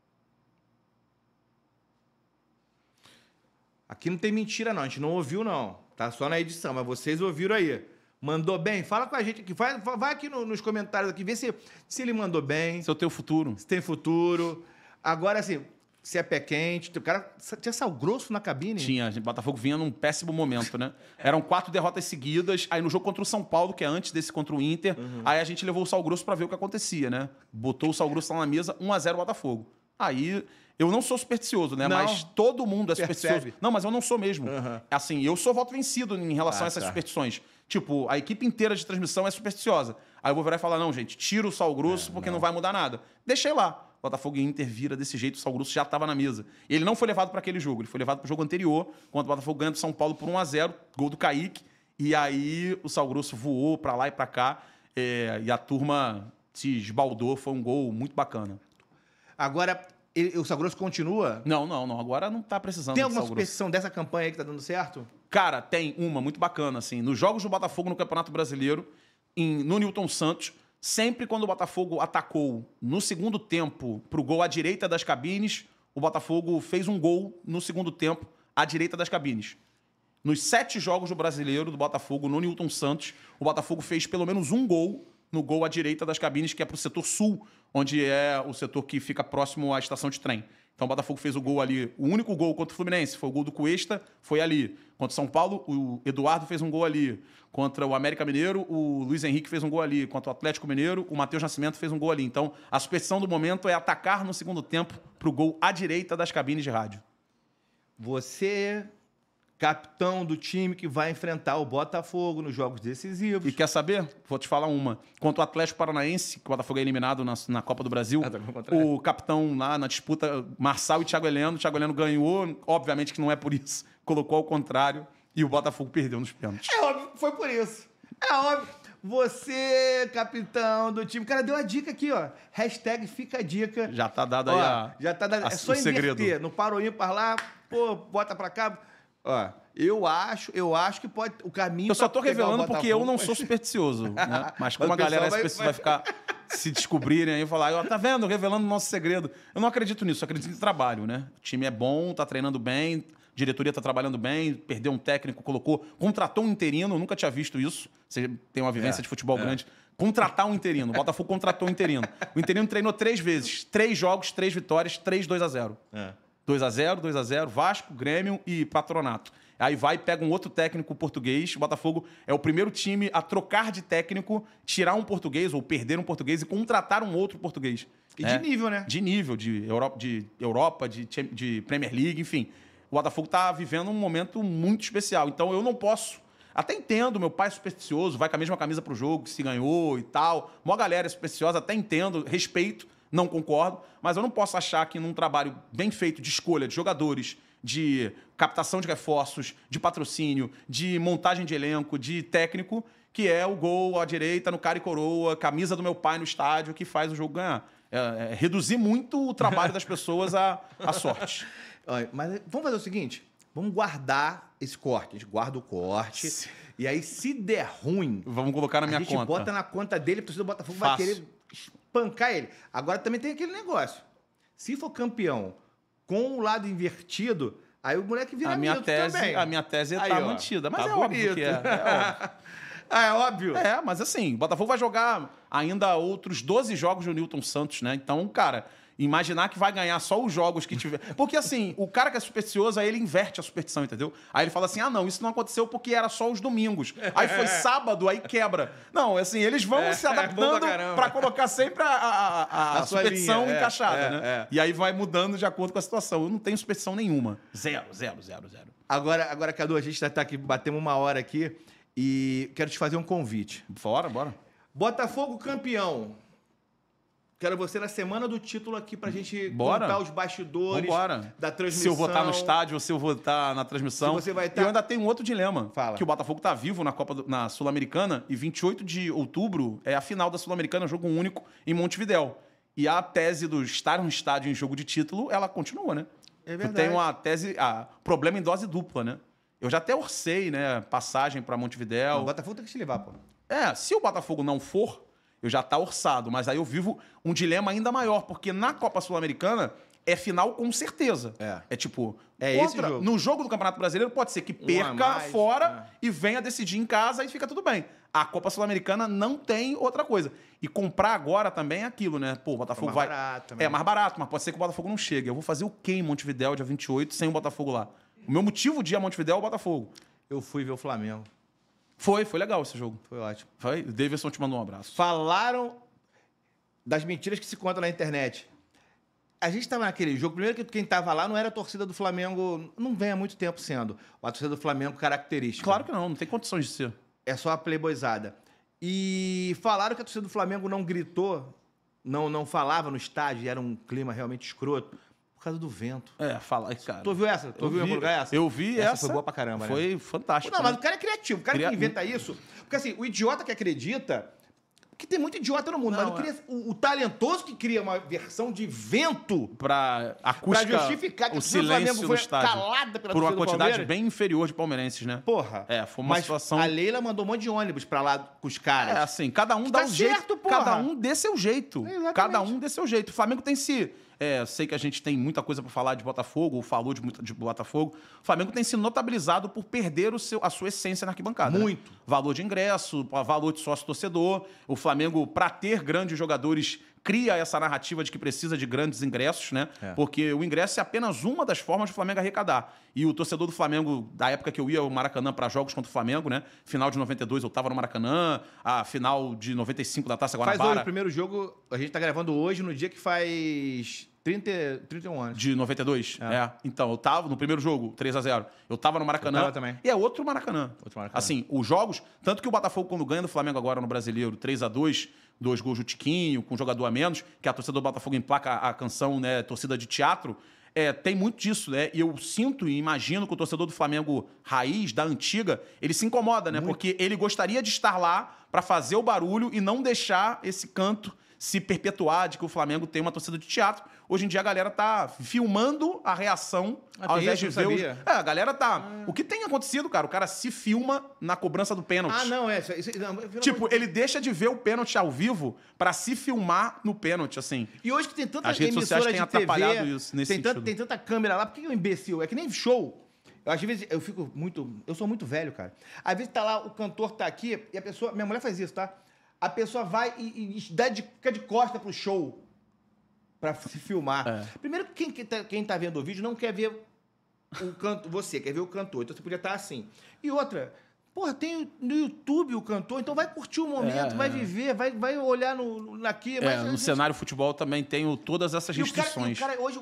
Aqui não tem mentira, não. A gente não ouviu, não. Tá só na edição, mas vocês ouviram aí. Mandou bem? Fala com a gente aqui. Vai aqui nos comentários aqui, vê se ele mandou bem, Esse é o teu futuro. se tem futuro. Agora, assim, se é pé quente. O cara tinha sal grosso na cabine? Tinha, o Botafogo vinha num péssimo momento, né? Eram 4 derrotas seguidas, aí no jogo contra o São Paulo, que é antes desse contra o Inter, aí a gente levou o sal grosso pra ver o que acontecia, né? Botou o sal grosso lá na mesa, 1-0 Botafogo. Aí, eu não sou supersticioso, né? Não. Mas todo mundo é Percebe. supersticioso. Não, mas eu não sou mesmo. Assim, eu sou voto vencido em relação a essas tá. superstições. Tipo, a equipe inteira de transmissão é supersticiosa. Aí eu vou virar e falar, não, gente, tira o sal grosso porque não vai mudar nada. Deixei lá. Botafogo e Inter vira desse jeito, o Sal Grosso já estava na mesa. Ele não foi levado para aquele jogo, ele foi levado para o jogo anterior, quando o Botafogo ganha do São Paulo por 1-0, gol do Kaique, e aí o Sal Grosso voou para lá e para cá, e a turma se esbaldou, foi um gol muito bacana. Agora, o sal grosso continua? Não, agora não tá precisando Tem de alguma Sal Grosso. superstição dessa campanha aí que tá dando certo? Cara, tem uma muito bacana, assim. Nos jogos do Botafogo no Campeonato Brasileiro, no Newton Santos, sempre quando o Botafogo atacou no segundo tempo pro gol à direita das cabines, o Botafogo fez um gol no segundo tempo à direita das cabines. Nos 7 jogos do Brasileiro do Botafogo no Newton Santos, o Botafogo fez pelo menos um gol no gol à direita das cabines, que é pro setor sul, onde é o setor que fica próximo à estação de trem. Então o Botafogo fez o gol ali. O único gol contra o Fluminense foi o gol do Cuesta, foi ali. Contra o São Paulo, o Eduardo fez um gol ali. Contra o América Mineiro, o Luiz Henrique fez um gol ali. Contra o Atlético Mineiro, o Matheus Nascimento fez um gol ali. Então a superstição do momento é atacar no segundo tempo pro gol à direita das cabines de rádio. Você, capitão do time que vai enfrentar o Botafogo nos jogos decisivos. E quer saber? Vou te falar uma. Contra o Atlético Paranaense, que o Botafogo é eliminado na Copa do Brasil, Ah, tá com o contrário. o capitão lá na disputa, Marçal e Thiago Heleno. O Thiago Heleno ganhou, obviamente que não é por isso. Colocou ao contrário e o Botafogo perdeu nos pênaltis. É óbvio, foi por isso. É óbvio. Você, capitão do time. O cara deu a dica aqui, ó. Hashtag fica a dica. Já tá dado Ó, aí já tá dado. É só o segredo. inverter. No paro ímpar lá, pô, bota pra cá. Ó, Eu acho que pode. O caminho. Eu só tô pra pegar o revelando porque eu Botafogo- não sou supersticioso, né? Mas como o a galera pessoal vai ficar se descobrirem aí e falar, ó, tá vendo? Revelando o nosso segredo. Eu não acredito nisso, eu acredito em trabalho, né? O time é bom, tá treinando bem, a diretoria tá trabalhando bem, perdeu um técnico, contratou um interino, eu nunca tinha visto isso. Você tem uma vivência de futebol grande. Contratar um interino. O Botafogo contratou um interino. O interino treinou 3 vezes. 3 jogos, 3 vitórias, 3 2-0. 2-0, 2-0, Vasco, Grêmio e Patronato. Aí vai e pega um outro técnico português. O Botafogo é o primeiro time a trocar de técnico, tirar um português ou perder um português e contratar um outro português. E de nível, né? De nível, de Europa, de Premier League, enfim. O Botafogo está vivendo um momento muito especial. Então eu não posso... Até entendo, meu pai é supersticioso, vai com a mesma camisa pro jogo, que se ganhou e tal. Mó galera é supersticiosa, até entendo, respeito, não concordo. Mas eu não posso achar que num trabalho bem feito de escolha de jogadores, de captação de reforços, de patrocínio, de montagem de elenco, de técnico, que é o gol à direita, no cara e coroa, camisa do meu pai no estádio, que faz o jogo ganhar. É reduzir muito o trabalho das pessoas à sorte. Olha, mas vamos fazer o seguinte: vamos guardar esse corte. A gente guarda o corte. E aí, se der ruim, Vamos colocar na minha a gente conta. bota na conta dele, o torcedor do Botafogo vai Fácil. querer espancar ele. Agora também tem aquele negócio. Se for campeão com o lado invertido, aí o moleque vira A minha mito tese, também. a minha tese Aí, tá ó, mantida. Mas tá é óbvio bonito. que é óbvio. Ah, é óbvio. É, mas assim, o Botafogo vai jogar ainda outros 12 jogos do Newton Santos, né? Então, cara, imaginar que vai ganhar só os jogos que tiver... Porque assim, o cara que é supersticioso, aí ele inverte a superstição, entendeu? Aí ele fala assim, ah, não, isso não aconteceu porque era só os domingos. Aí foi sábado, aí quebra. Não, assim, eles vão se bom adaptando pra caramba. pra colocar sempre a A sua superstição linha, encaixada, né? é. E aí vai mudando de acordo com a situação. Eu não tenho superstição nenhuma. Zero. Agora, Cadu, a gente tá aqui, batemos 1 hora aqui e quero te fazer um convite. Bora. Botafogo campeão. Quero você na semana do título aqui pra gente Bora. contar os bastidores Vambora. da transmissão. Se eu vou estar no estádio ou se eu vou estar na transmissão. Se você vai E estar- eu ainda tenho um outro dilema. Fala. Que o Botafogo tá vivo na Sul-Americana e 28 de outubro é a final da Sul-Americana, jogo único em Montevidéu. E a tese do estar no estádio em jogo de título, ela continua, né? É Eu verdade. tenho a tese, problema em dose dupla, né? Eu já até orcei, né, passagem para Montevidéu. O Botafogo tem que se levar, pô. Se o Botafogo não for, eu já tá orçado. Mas aí eu vivo um dilema ainda maior, porque na Copa Sul-Americana é final com certeza. É tipo, esse jogo. no jogo do Campeonato Brasileiro pode ser que a perca mais, fora e venha decidir em casa e fica tudo bem. A Copa Sul-Americana não tem outra coisa. E comprar agora também é aquilo, né? Pô, o Botafogo mais vai... barato também. É mais barato, mas pode ser que o Botafogo não chegue. Eu vou fazer o quê em Montevidéu, dia 28, sem o Botafogo lá? O meu motivo de ir a Montevidéu é o Botafogo. Eu fui ver o Flamengo. Foi legal esse jogo. Foi ótimo. Foi. O Davidson te mandou um abraço. Falaram das mentiras que se contam na internet. A gente estava naquele jogo, primeiro que quem estava lá não era a torcida do Flamengo, não vem há muito tempo sendo. A torcida do Flamengo característica. Claro que não tem condições de ser. É só a playboyzada. E falaram que a torcida do Flamengo não gritou, não falava no estádio, era um clima realmente escroto, por causa do vento. Fala, cara. Tu ouviu essa? Tu ouviu em algum lugar essa? Eu vi essa. Essa foi boa pra caramba, né? Foi fantástico. Não, mas né? o cara é criativo. O cara que inventa isso... Porque assim, o idiota que acredita... Porque tem muito idiota no mundo, Não, mas o talentoso que cria uma versão de vento Pra acústica, pra justificar que o a torcida do silêncio Flamengo no foi estádio. calada pela por uma torcida do quantidade Palmeiras. bem inferior de palmeirenses, né? Porra. Foi uma mas situação... a Leila mandou um monte de ônibus pra lá com os caras. assim, cada um Que dá tá um certo, jeito. porra. Cada um dê seu jeito. Exatamente. Cada um dê seu jeito. O Flamengo tem se... sei que a gente tem muita coisa pra falar de Botafogo, ou falou de Botafogo. O Flamengo tem se notabilizado por perder a sua essência na arquibancada. Muito. Né? Valor de ingresso, valor de sócio-torcedor. O Flamengo, pra ter grandes jogadores, cria essa narrativa de que precisa de grandes ingressos, né? Porque o ingresso é apenas uma das formas do Flamengo arrecadar. E o torcedor do Flamengo, da época que eu ia ao Maracanã para jogos contra o Flamengo, né? Final de 92 eu tava no Maracanã, a final de 95 da Taça Guanabara. Faz hoje o primeiro jogo, a gente tá gravando hoje, no dia que faz 31 anos. De 92? Então, eu tava no primeiro jogo, 3-0. Eu tava no Maracanã. Eu tava também. E é outro Maracanã. Outro Maracanã. Assim, os jogos... Tanto que o Botafogo, quando ganha do Flamengo agora no Brasileiro, 3-2, 2 gols do Tiquinho, com um jogador a menos, que a torcida do Botafogo emplaca a canção, né, torcida de teatro, tem muito disso, né? E eu sinto e imagino que o torcedor do Flamengo raiz, da antiga, ele se incomoda, né? Porque ele gostaria de estar lá para fazer o barulho e não deixar esse canto se perpetuar de que o Flamengo tem uma torcida de teatro. Hoje em dia a galera tá filmando a reação ao invés de ver... a galera tá... O que tem acontecido, cara? O cara se filma na cobrança do pênalti. Ah, não, Tipo, ele deixa de ver o pênalti ao vivo pra se filmar no pênalti, assim. E hoje que tem tanta As redes sociais emissora têm de TV, atrapalhado isso nesse sentido. tem tanta câmera lá, por que é um imbecil? É que nem show. Às vezes eu fico muito... Eu sou muito velho, cara. Às vezes tá lá, o cantor tá aqui e a pessoa... Minha mulher faz isso, tá? A pessoa vai e fica de costa pro show pra se filmar. Primeiro, quem tá vendo o vídeo não quer ver o canto, você quer ver o cantor, então você podia estar assim. E outra, porra, tem no YouTube o cantor, então vai curtir o momento, vai viver, vai olhar aqui. No cenário futebol também tem todas essas restrições. Hoje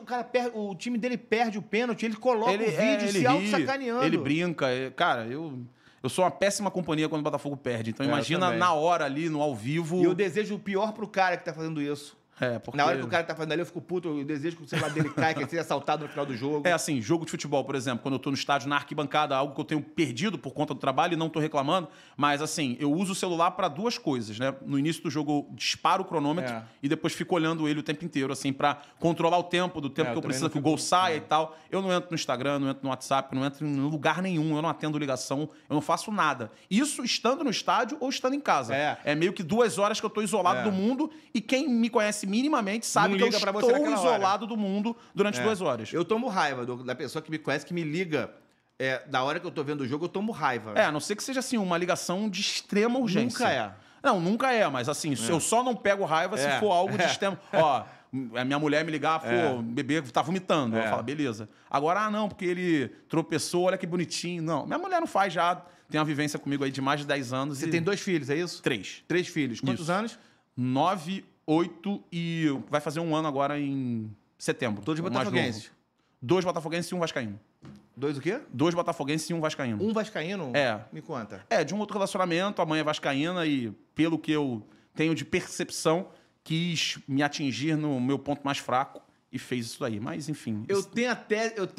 o time dele perde o pênalti, ele coloca o vídeo se auto-sacaneando. Ele brinca. Cara, eu sou uma péssima companhia quando o Botafogo perde. Então imagina na hora ali, no ao vivo... E eu desejo o pior pro cara que tá fazendo isso. Porque... Na hora que o cara tá fazendo ali, eu fico puto, eu desejo que o celular dele caia, que ele seja assaltado no final do jogo. Assim, jogo de futebol, por exemplo, quando eu tô no estádio, na arquibancada, algo que eu tenho perdido por conta do trabalho e não tô reclamando, mas assim, eu uso o celular para duas coisas, né? No início do jogo, eu disparo o cronômetro e depois fico olhando ele o tempo inteiro, assim, para controlar o tempo que eu preciso que o gol saia e tal. Eu não entro no Instagram, não entro no WhatsApp, não entro em lugar nenhum, eu não atendo ligação, eu não faço nada. Isso estando no estádio ou estando em casa. É meio que 2 horas que eu tô isolado do mundo e quem me conhece minimamente sabe que eu estou isolado do mundo durante 2 horas. Eu tomo raiva da pessoa que me conhece, que me liga da hora que eu tô vendo o jogo, eu tomo raiva. A não ser que seja assim, uma ligação de extrema urgência. Nunca é. Não, nunca é, mas assim, eu só não pego raiva se for algo de extremo. Ó, a minha mulher me ligar, o bebê tá vomitando. Ela fala, beleza. Agora, não, porque ele tropeçou, olha que bonitinho. Não, minha mulher não faz já, tem uma vivência comigo aí de mais de 10 anos. Você tem 2 filhos, é isso? 3. 3 filhos. Quantos anos? 9, 8 e vai fazer 1 ano agora em setembro. Todos botafoguenses? 2 botafoguenses e 1 vascaíno. 2 o quê? 2 botafoguenses e 1 vascaíno. 1 vascaíno? Me conta. De um outro relacionamento, a mãe é vascaína e, pelo que eu tenho de percepção, quis me atingir no meu ponto mais fraco e fez isso aí. Mas, enfim... Eu tenho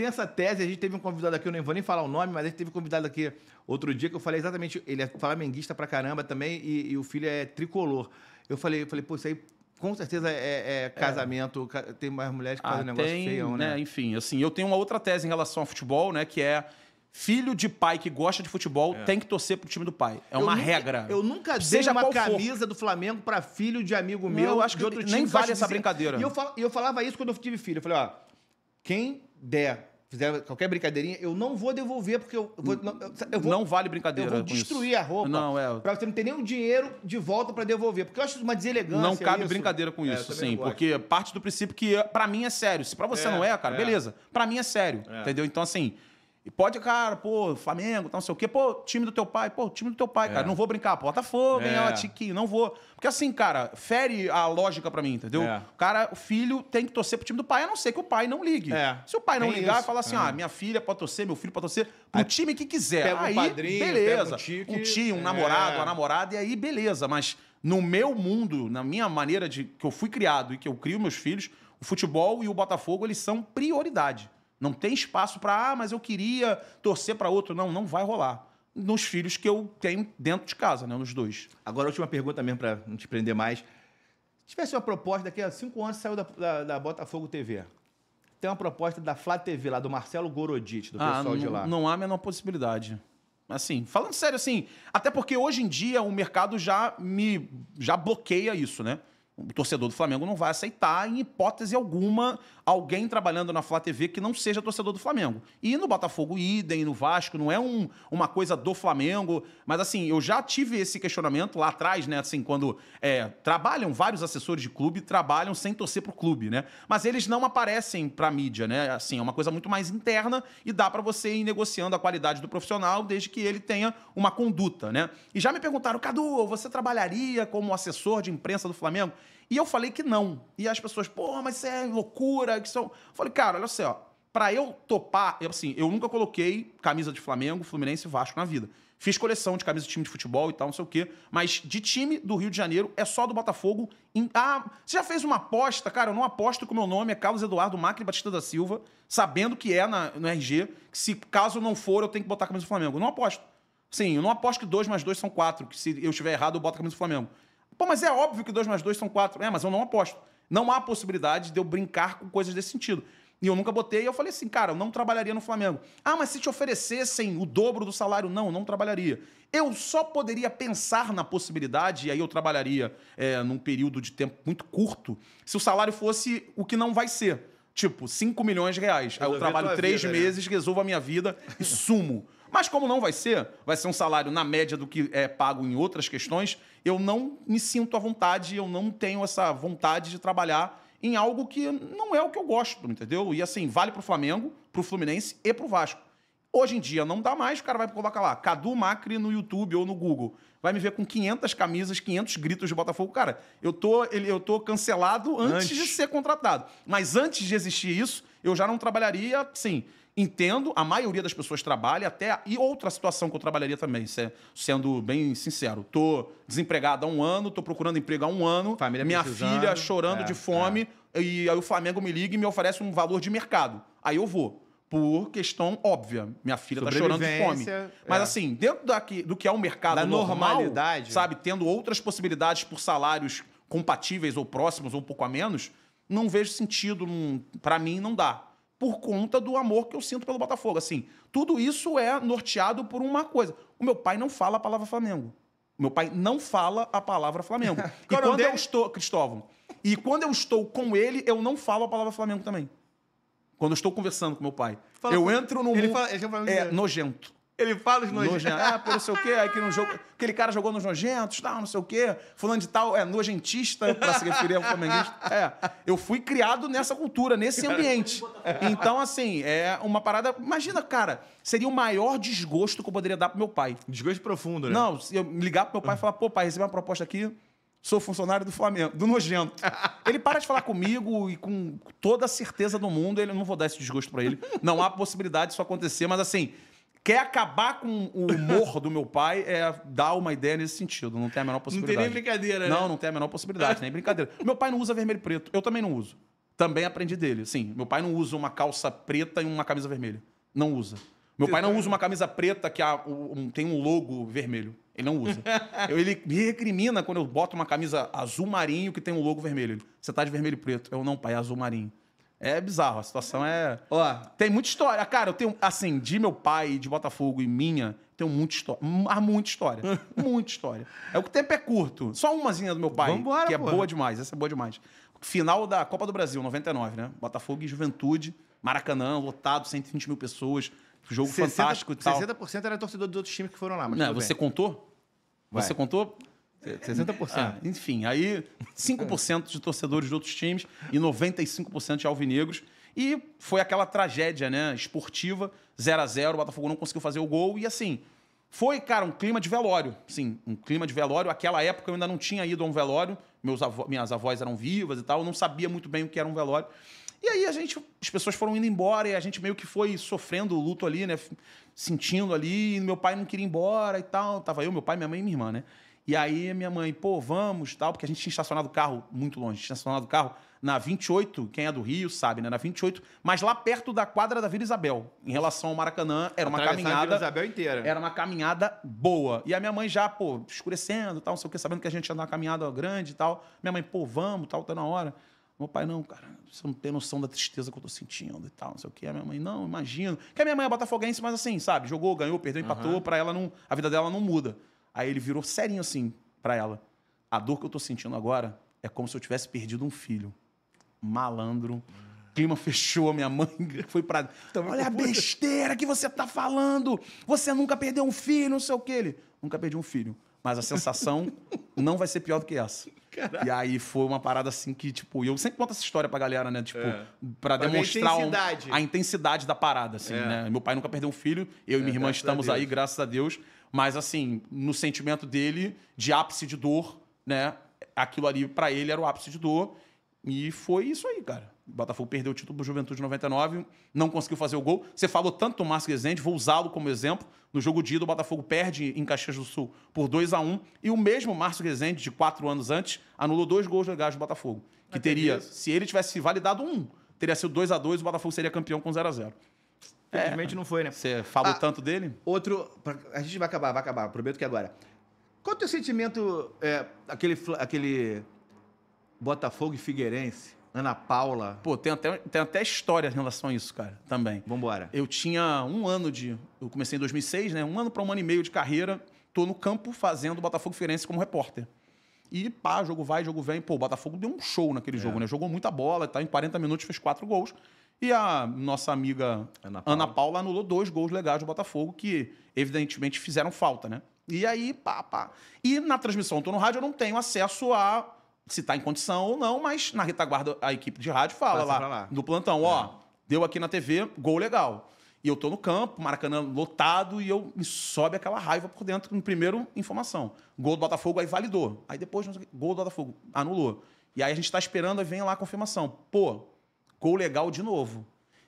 essa tese, a gente teve um convidado aqui, eu não vou nem falar o nome, mas a gente teve um convidado aqui outro dia que eu falei exatamente, ele é flamenguista pra caramba também e o filho é tricolor. Eu falei, pô, isso aí com certeza é casamento, tem mais mulheres que fazem negócio feio, né? Enfim, assim, eu tenho uma outra tese em relação ao futebol, né, que é filho de pai que gosta de futebol tem que torcer pro time do pai. Regra. Eu nunca dei uma camisa do Flamengo pra filho de amigo meu, eu acho que de outro time. Nem vale essa brincadeira. E eu falava isso quando eu tive filho. Eu falei, quem fizer qualquer brincadeirinha, eu não vou devolver, porque eu vou... Não vale brincadeira. Eu vou destruir a roupa. Pra você não ter nenhum dinheiro de volta pra devolver. Porque eu acho uma deselegância. Não cabe brincadeira com isso, sim. Porque parte do princípio que pra mim é sério. Se pra você não é, cara, beleza. Pra mim é sério. Entendeu? Então, assim... Pode, cara, Flamengo, não sei o quê. Time do teu pai. Time do teu pai, cara. Não vou brincar. Botafogo, Tiquinho, não vou. Porque assim, cara, fere a lógica pra mim, entendeu? O filho tem que torcer pro time do pai, a não ser que o pai não ligue. Se o pai não ligar e falar assim, minha filha pode torcer, meu filho pode torcer pro time que quiser. Pega um padrinho, beleza. Pega um tio, um namorado, uma namorada, e aí beleza. Mas no meu mundo, na minha maneira que eu fui criado e que eu crio meus filhos, o futebol e o Botafogo, eles são prioridade. Não tem espaço para, mas eu queria torcer para outro. Não vai rolar. Nos filhos que eu tenho dentro de casa, né? Nos 2. Agora, a última pergunta mesmo, para não te prender mais. Se tivesse uma proposta, daqui a 5 anos saiu da Botafogo TV. Tem uma proposta da Flá TV, lá do Marcelo Gorodit, do pessoal de lá. Não há a menor possibilidade. Assim, falando sério, assim, até porque hoje em dia o mercado já bloqueia isso, né? O torcedor do Flamengo não vai aceitar, em hipótese alguma, alguém trabalhando na Flá TV que não seja torcedor do Flamengo. E no Botafogo, idem, no Vasco, não é uma coisa do Flamengo. Mas, assim, eu já tive esse questionamento lá atrás, né? Assim, quando trabalham vários assessores de clube, trabalham sem torcer pro clube, né? Mas eles não aparecem pra mídia, né? Assim, é uma coisa muito mais interna e dá pra você ir negociando a qualidade do profissional desde que ele tenha uma conduta, né? E já me perguntaram, Cadu, você trabalharia como assessor de imprensa do Flamengo? E eu falei que não. E as pessoas, mas isso é loucura. Eu falei, cara, olha só, pra eu topar, eu nunca coloquei camisa de Flamengo, Fluminense e Vasco na vida. Fiz coleção de camisa de time de futebol e tal, não sei o quê. Mas de time do Rio de Janeiro é só do Botafogo. Você já fez uma aposta? Cara, eu não aposto que o meu nome é Carlos Eduardo Macri Batista da Silva, sabendo que é no RG, que se caso não for, eu tenho que botar a camisa do Flamengo. Eu não aposto. Sim, eu não aposto que 2 mais 2 são 4, que se eu estiver errado, eu boto a camisa do Flamengo. Pô, mas é óbvio que 2 mais 2 são 4. É, mas eu não aposto. Não há possibilidade de eu brincar com coisas desse sentido. E eu nunca botei, e eu falei assim, cara, eu não trabalharia no Flamengo. Ah, mas se te oferecessem o dobro do salário, não, eu não trabalharia. Eu só poderia pensar na possibilidade, e aí eu trabalharia num período de tempo muito curto, se o salário fosse o que não vai ser. Tipo, 5 milhões de reais. Aí eu trabalho 3 meses, resolvo a minha vida e sumo. Mas como não vai ser um salário na média do que é pago em outras questões, eu não me sinto à vontade, eu não tenho essa vontade de trabalhar em algo que não é o que eu gosto, entendeu? E assim, vale pro Flamengo, pro Fluminense e pro Vasco. Hoje em dia não dá mais, o cara vai colocar lá, Cadu Macri no YouTube ou no Google. Vai me ver com 500 camisas, 500 gritos de Botafogo. Cara, eu tô cancelado antes de ser contratado. Mas antes de existir isso, eu já não trabalharia, sim. Entendo, a maioria das pessoas trabalha até... E outra situação que eu trabalharia também, sendo bem sincero. Tô desempregado há 1 ano, tô procurando emprego há 1 ano. Família minha precisando. filha chorando de fome. E aí o Flamengo me liga e me oferece um valor de mercado. Aí eu vou. Por questão óbvia. Minha filha tá chorando de fome. Mas assim, dentro do que é o mercado da normal, normalidade, sabe? Tendo outras possibilidades por salários compatíveis ou próximos ou um pouco a menos, não vejo sentido. Pra mim, não dá. Por conta do amor que eu sinto pelo Botafogo. Assim, tudo isso é norteado por uma coisa. O meu pai não fala a palavra Flamengo. O meu pai não fala a palavra Flamengo. E quando eu estou... Cristóvão. E quando eu estou com ele, eu não falo a palavra Flamengo também. Quando eu estou conversando com meu pai. Eu entro no mundo... nojento. Ele fala os nojentos. Por não sei o quê, aí que no jogo, aquele cara jogou nos nojentos, tal, não sei o quê. Fulano de tal é nojentista, pra se referir ao flamenguista. Eu fui criado nessa cultura, nesse ambiente. Então, assim, é uma parada... Imagina, cara, seria o maior desgosto que eu poderia dar pro meu pai. Desgosto profundo, né? Não, se eu ligar pro meu pai e falar, pô, pai, recebi uma proposta aqui, sou funcionário do Flamengo, do nojento. Ele para de falar comigo e com toda a certeza do mundo, eu não vou dar esse desgosto pra ele. Não há possibilidade disso acontecer, mas assim... Quer acabar com o humor do meu pai, dar uma ideia nesse sentido. Não tem a menor possibilidade. Não tem nem brincadeira, né? Não tem a menor possibilidade, nem brincadeira. Meu pai não usa vermelho e preto. Eu também não uso. Também aprendi dele. Sim, meu pai não usa uma calça preta e uma camisa vermelha. Não usa. Meu pai não usa uma camisa preta que tem um logo vermelho. Ele não usa. Ele me recrimina quando eu boto uma camisa azul marinho que tem um logo vermelho. Você tá de vermelho e preto. Eu não, pai, é azul marinho. É bizarro, a situação é... Tem muita história. Cara, eu tenho, assim, de meu pai, de Botafogo e minha, tenho muita história. Há muita história. Muita história. O tempo é curto. Só umazinha do meu pai, Vambora, que é boa demais. Essa é boa demais. Final da Copa do Brasil, 99, né? Botafogo e Juventude, Maracanã, lotado, 120 mil pessoas. Jogo fantástico e tal. 60% era torcedor dos outros times que foram lá. Mas não, você contou? Vai. Você contou? 60%. Enfim, aí 5% de torcedores de outros times e 95% de alvinegros. E foi aquela tragédia, né? Esportiva, 0-0, o Botafogo não conseguiu fazer o gol. E assim, foi, cara, um clima de velório. Sim, um clima de velório. Aquela época eu ainda não tinha ido a um velório. Minhas avós eram vivas e tal. Eu não sabia muito bem o que era um velório. E aí as pessoas foram indo embora e a gente meio que foi sofrendo o luto ali, né? Sentindo ali. E meu pai não queria ir embora e tal. Tava eu, meu pai, minha mãe e minha irmã, né? E aí minha mãe, pô, vamos, tal, porque a gente tinha estacionado o carro muito longe. Tinha estacionado o carro na 28, quem é do Rio sabe, né? Na 28, mas lá perto da quadra da Vila Isabel. Em relação ao Maracanã, era uma caminhada... a Vila Isabel inteira. Era uma caminhada boa. E a minha mãe já, pô, escurecendo, tal, não sei o quê, sabendo que a gente ia dar uma caminhada grande e tal. Minha mãe, pô, vamos, tal, tá na hora. Meu pai, não, cara, você não tem noção da tristeza que eu tô sentindo e tal, não sei o quê. A minha mãe, não, imagino. Que a minha mãe é botafoguense, mas assim, sabe? Jogou, ganhou, perdeu, empatou, pra ela não... A vida dela não muda. Aí ele virou serinho assim pra ela. A dor que eu tô sentindo agora é como se eu tivesse perdido um filho. Malandro. O clima fechou, minha mãe foi pra... Olha a besteira que você tá falando. Você nunca perdeu um filho, não sei o quê. Ele, nunca perdi um filho. Mas a sensação não vai ser pior do que essa. Caraca. E aí foi uma parada assim que, tipo... Eu sempre conto essa história pra galera, né? Tipo, pra demonstrar a intensidade da parada, assim, né? Meu pai nunca perdeu um filho. Eu e minha irmã estamos aí, graças a Deus. Mas, assim, no sentimento dele, de ápice de dor, né? Aquilo ali, pra ele, era o ápice de dor. E foi isso aí, cara. O Botafogo perdeu o título pro Juventude 99, não conseguiu fazer o gol. Você falou tanto do Márcio Rezende, vou usá-lo como exemplo. No jogo de ida, o Botafogo perde em Caxias do Sul por 2-1. E o mesmo Márcio Rezende, de 4 anos antes, anulou 2 gols legais do Botafogo. Que teria, se ele tivesse validado um, teria sido 2-2 e o Botafogo seria campeão com 0-0. Infelizmente não foi, né? Você falou tanto dele? Outro... A gente vai acabar. Prometo que agora. Qual é o teu sentimento, aquele Botafogo e Figueirense, Ana Paula? Pô, tem até história em relação a isso, cara, também. Vambora. Eu tinha um ano Eu comecei em 2006, né? 1 ano para 1 ano e meio de carreira. Tô no campo fazendo Botafogo e Figueirense como repórter. E pá, jogo vai, jogo vem. Pô, o Botafogo deu um show naquele jogo, né? Jogou muita bola, tá? Em 40 minutos fez 4 gols. E a nossa amiga Ana Paula anulou 2 gols legais do Botafogo, que evidentemente fizeram falta, né? E aí, pá. E na transmissão, tô no rádio, eu não tenho acesso a se tá em condição ou não, mas na retaguarda a equipe de rádio fala lá no plantão, ó, deu aqui na TV, gol legal. E eu tô no campo, Maracanã lotado, e me sobe aquela raiva por dentro, no primeiro, informação. Gol do Botafogo, aí validou. Aí depois, gol do Botafogo, anulou. E aí a gente tá esperando, aí vem lá a confirmação. Pô, gol legal de novo.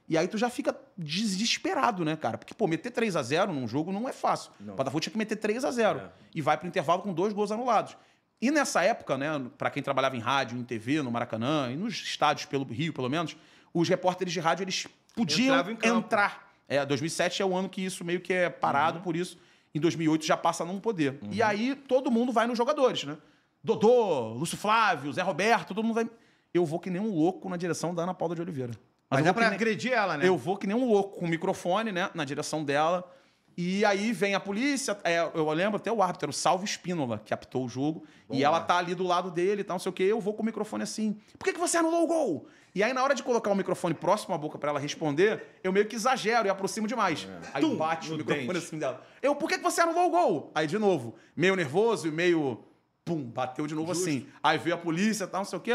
E aí tu já fica desesperado, né, cara? Porque, pô, meter 3-0 num jogo não é fácil. Não. O Botafogo tinha que meter 3-0. E vai pro intervalo com 2 gols anulados. E nessa época, né, pra quem trabalhava em rádio, em TV, no Maracanã, e nos estádios pelo Rio, pelo menos, os repórteres de rádio, eles podiam entrar. 2007 é o ano que isso meio que é parado, por isso, em 2008 já passa a não poder. E aí todo mundo vai nos jogadores, né? Dodô, Lúcio Flávio, Zé Roberto, todo mundo vai... Eu vou que nem um louco na direção da Ana Paula de Oliveira. Mas dá pra agredir ela, né? Eu vou que nem um louco com o microfone, né, na direção dela. E aí vem a polícia, eu lembro até o árbitro, era o Salvo Espínola, que apitou o jogo. Bom, e ela tá ali do lado dele e tal, não sei o quê. Eu vou com o microfone assim, por que você anulou o gol? E aí, na hora de colocar o microfone próximo à boca pra ela responder, eu meio que exagero e aproximo demais. Aí bate o microfone assim dela. Por que você anulou o gol? Aí, de novo, meio nervoso e meio... Pum, bateu de novo assim. Aí veio a polícia e tal, não sei o quê.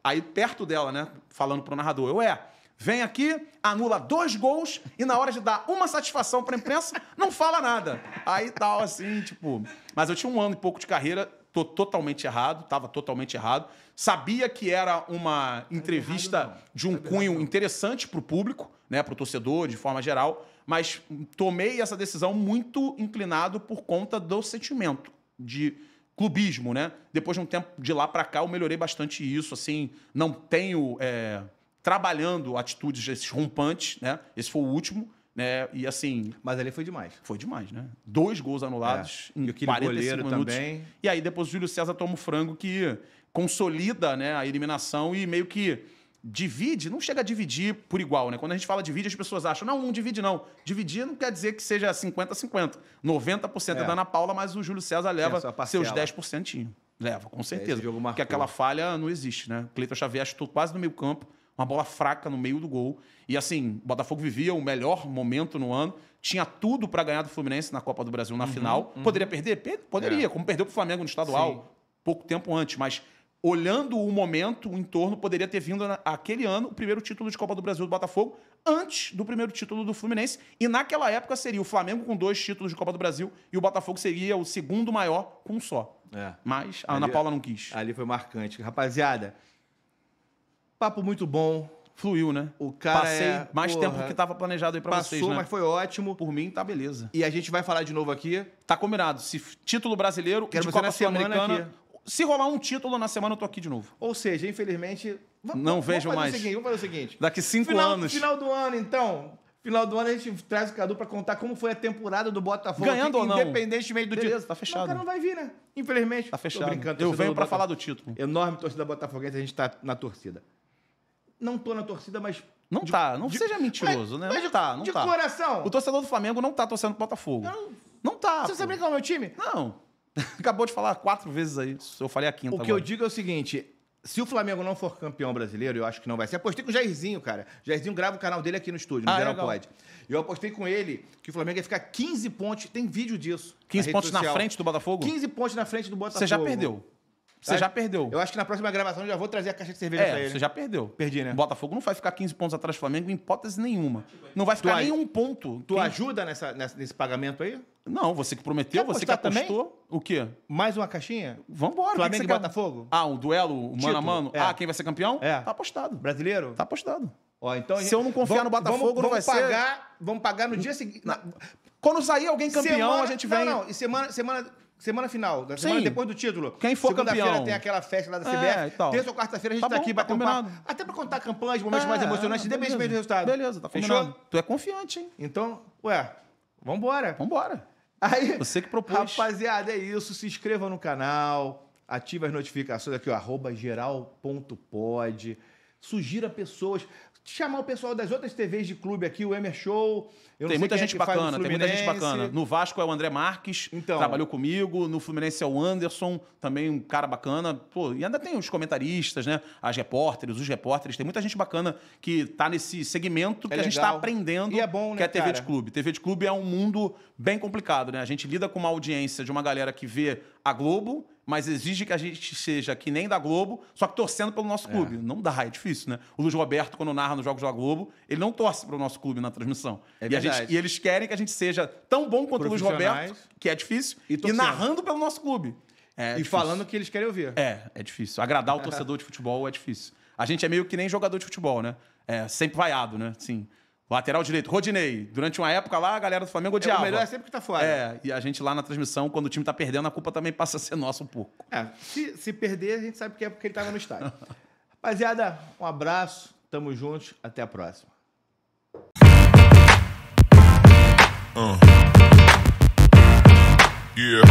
Aí, perto dela, né, falando pro narrador, vem aqui, anula 2 gols e na hora de dar uma satisfação pra imprensa, não fala nada. Aí tal, assim, tipo... Mas eu tinha 1 ano e pouco de carreira, tô totalmente errado, tava totalmente errado. Sabia que era uma entrevista de um cunho interessante pro público, né, pro torcedor, de forma geral, mas tomei essa decisão muito inclinado por conta do sentimento de clubismo, né? Depois de um tempo de lá pra cá, eu melhorei bastante isso, assim, não tenho... trabalhando atitudes esses rompantes, né? Esse foi o último, né? E assim... Mas ali foi demais. Foi demais, né? 2 gols anulados em 45 minutos. Também. E aí depois o Júlio César toma o frango que consolida, né, a eliminação e meio que divide, não chega a dividir por igual, né? Quando a gente fala divide, as pessoas acham, não divide não. Dividir não quer dizer que seja 50-50. 90% é da Ana Paula, mas o Júlio César leva seus 10%. Leva, com certeza. Porque aquela falha não existe, né? Cleiton Xavier chutou quase no meio campo, uma bola fraca no meio do gol. E assim, o Botafogo vivia o melhor momento no ano. Tinha tudo para ganhar do Fluminense na Copa do Brasil na final. Poderia perder? Poderia, como perdeu pro Flamengo no estadual pouco tempo antes. Mas olhando o momento, o entorno, poderia ter vindo aquele ano o primeiro título de Copa do Brasil do Botafogo antes do primeiro título do Fluminense. E naquela época seria o Flamengo com 2 títulos de Copa do Brasil e o Botafogo seria o segundo maior com um só. Mas a Ana Paula não quis. Ali foi marcante. Rapaziada, papo muito bom. Fluiu, né? O cara Passei mais tempo que estava planejado aí pra vocês, né? Mas foi ótimo. Por mim, tá beleza. E a gente vai falar de novo aqui. Tá combinado. Se título brasileiro, quero de Copa Sul-Americana. Se rolar um título na semana, eu tô aqui de novo. Ou seja, infelizmente... Não vejo mais. Vamos fazer o seguinte. Daqui 5 anos. Final do ano, então. Final do ano a gente traz o Cadu pra contar como foi a temporada do Botafogo. Ganhando aqui, ou não. Independentemente do título. Beleza, tá fechado. O cara não vai vir, né? Infelizmente. Tá fechado. Tô brincando. Eu venho pra falar do título. Enorme torcida botafoguense, a gente tá na torcida. Não tô na torcida, mas... Não seja mentiroso, né? Não tá. De coração. O torcedor do Flamengo não tá torcendo pro Botafogo. Não tá. Você sabe qual é o meu time? Não. Acabou de falar 4 vezes aí. Eu falei a quinta agora. O que eu digo é o seguinte... Se o Flamengo não for campeão brasileiro, eu acho que não vai ser. Apostei com o Jairzinho, cara. O Jairzinho grava o canal dele aqui no estúdio, no Geral Pode. Eu apostei com ele que o Flamengo ia ficar 15 pontos. Tem vídeo disso. 15 pontos na frente do Botafogo? 15 pontos na frente do Botafogo. Você já perdeu. Você já perdeu. Eu acho que na próxima gravação eu já vou trazer a caixa de cerveja pra ele. Você já perdeu. Perdi, né? O Botafogo não vai ficar 15 pontos atrás do Flamengo em hipótese nenhuma. Não vai ficar nem um ponto. Tu ajuda nesse pagamento aí? Não, você que prometeu, você que apostou. Também? O quê? Mais uma caixinha? Vambora. Flamengo e Botafogo? Ah, um duelo mano a mano? Quem vai ser campeão? Tá apostado. Brasileiro? Tá apostado. Ó, então, se eu não confiar no Botafogo, não vai ser... Vamos pagar no dia seguinte. Quando sair alguém campeão, a gente vem... Não, e semana final, da semana depois do título. Quem for campeão. Segunda-feira tem aquela festa lá da CBF. Terça ou quarta-feira a gente tá aqui batendo papo. Até pra contar campanhas, momentos mais emocionantes, independentemente do resultado. Beleza, tá fechado. Tu é confiante, hein? Então, vambora. Vambora. Aí, Você que propôs. rapaziada, é isso. Se inscreva no canal, ative as notificações aqui, ó, @geral.pod. Sugira pessoas, chamar o pessoal das outras TVs de clube aqui, o Emer Show. Eu não Tem sei muita quem é gente que faz no bacana, tem muita gente Fluminense. bacana. No Vasco é o André Marques, Então. trabalhou comigo. No Fluminense é o Anderson, também um cara bacana. Pô, e ainda tem os comentaristas, né? Os repórteres. Tem muita gente bacana que tá nesse segmento que a gente tá legal. aprendendo, E é bom, né, que é TV de cara? clube. TV de clube é um mundo bem complicado, né? A gente lida com uma audiência de uma galera que vê a Globo, mas exige que a gente seja que nem da Globo, só que torcendo pelo nosso clube. Não dá, é difícil, né? O Luiz Roberto, quando narra nos Jogos da Globo, ele não torce pro nosso clube na transmissão. É e, verdade. e eles querem que a gente seja tão bom quanto o Luiz Profissionais. Roberto, que é difícil, E e torcendo. narrando pelo nosso clube. É E difícil. falando o que eles querem ouvir. É difícil. Agradar o torcedor de futebol é difícil. A gente é meio que nem jogador de futebol, né? É sempre vaiado, né? Sim. Lateral direito, Rodinei. Durante uma época lá, a galera do Flamengo odiava. O melhor é sempre que tá fora. É, e a gente lá na transmissão, quando o time tá perdendo, a culpa também passa a ser nossa um pouco. Se perder, a gente sabe que é porque ele tava no estádio. Rapaziada, um abraço, tamo juntos, até a próxima. Yeah.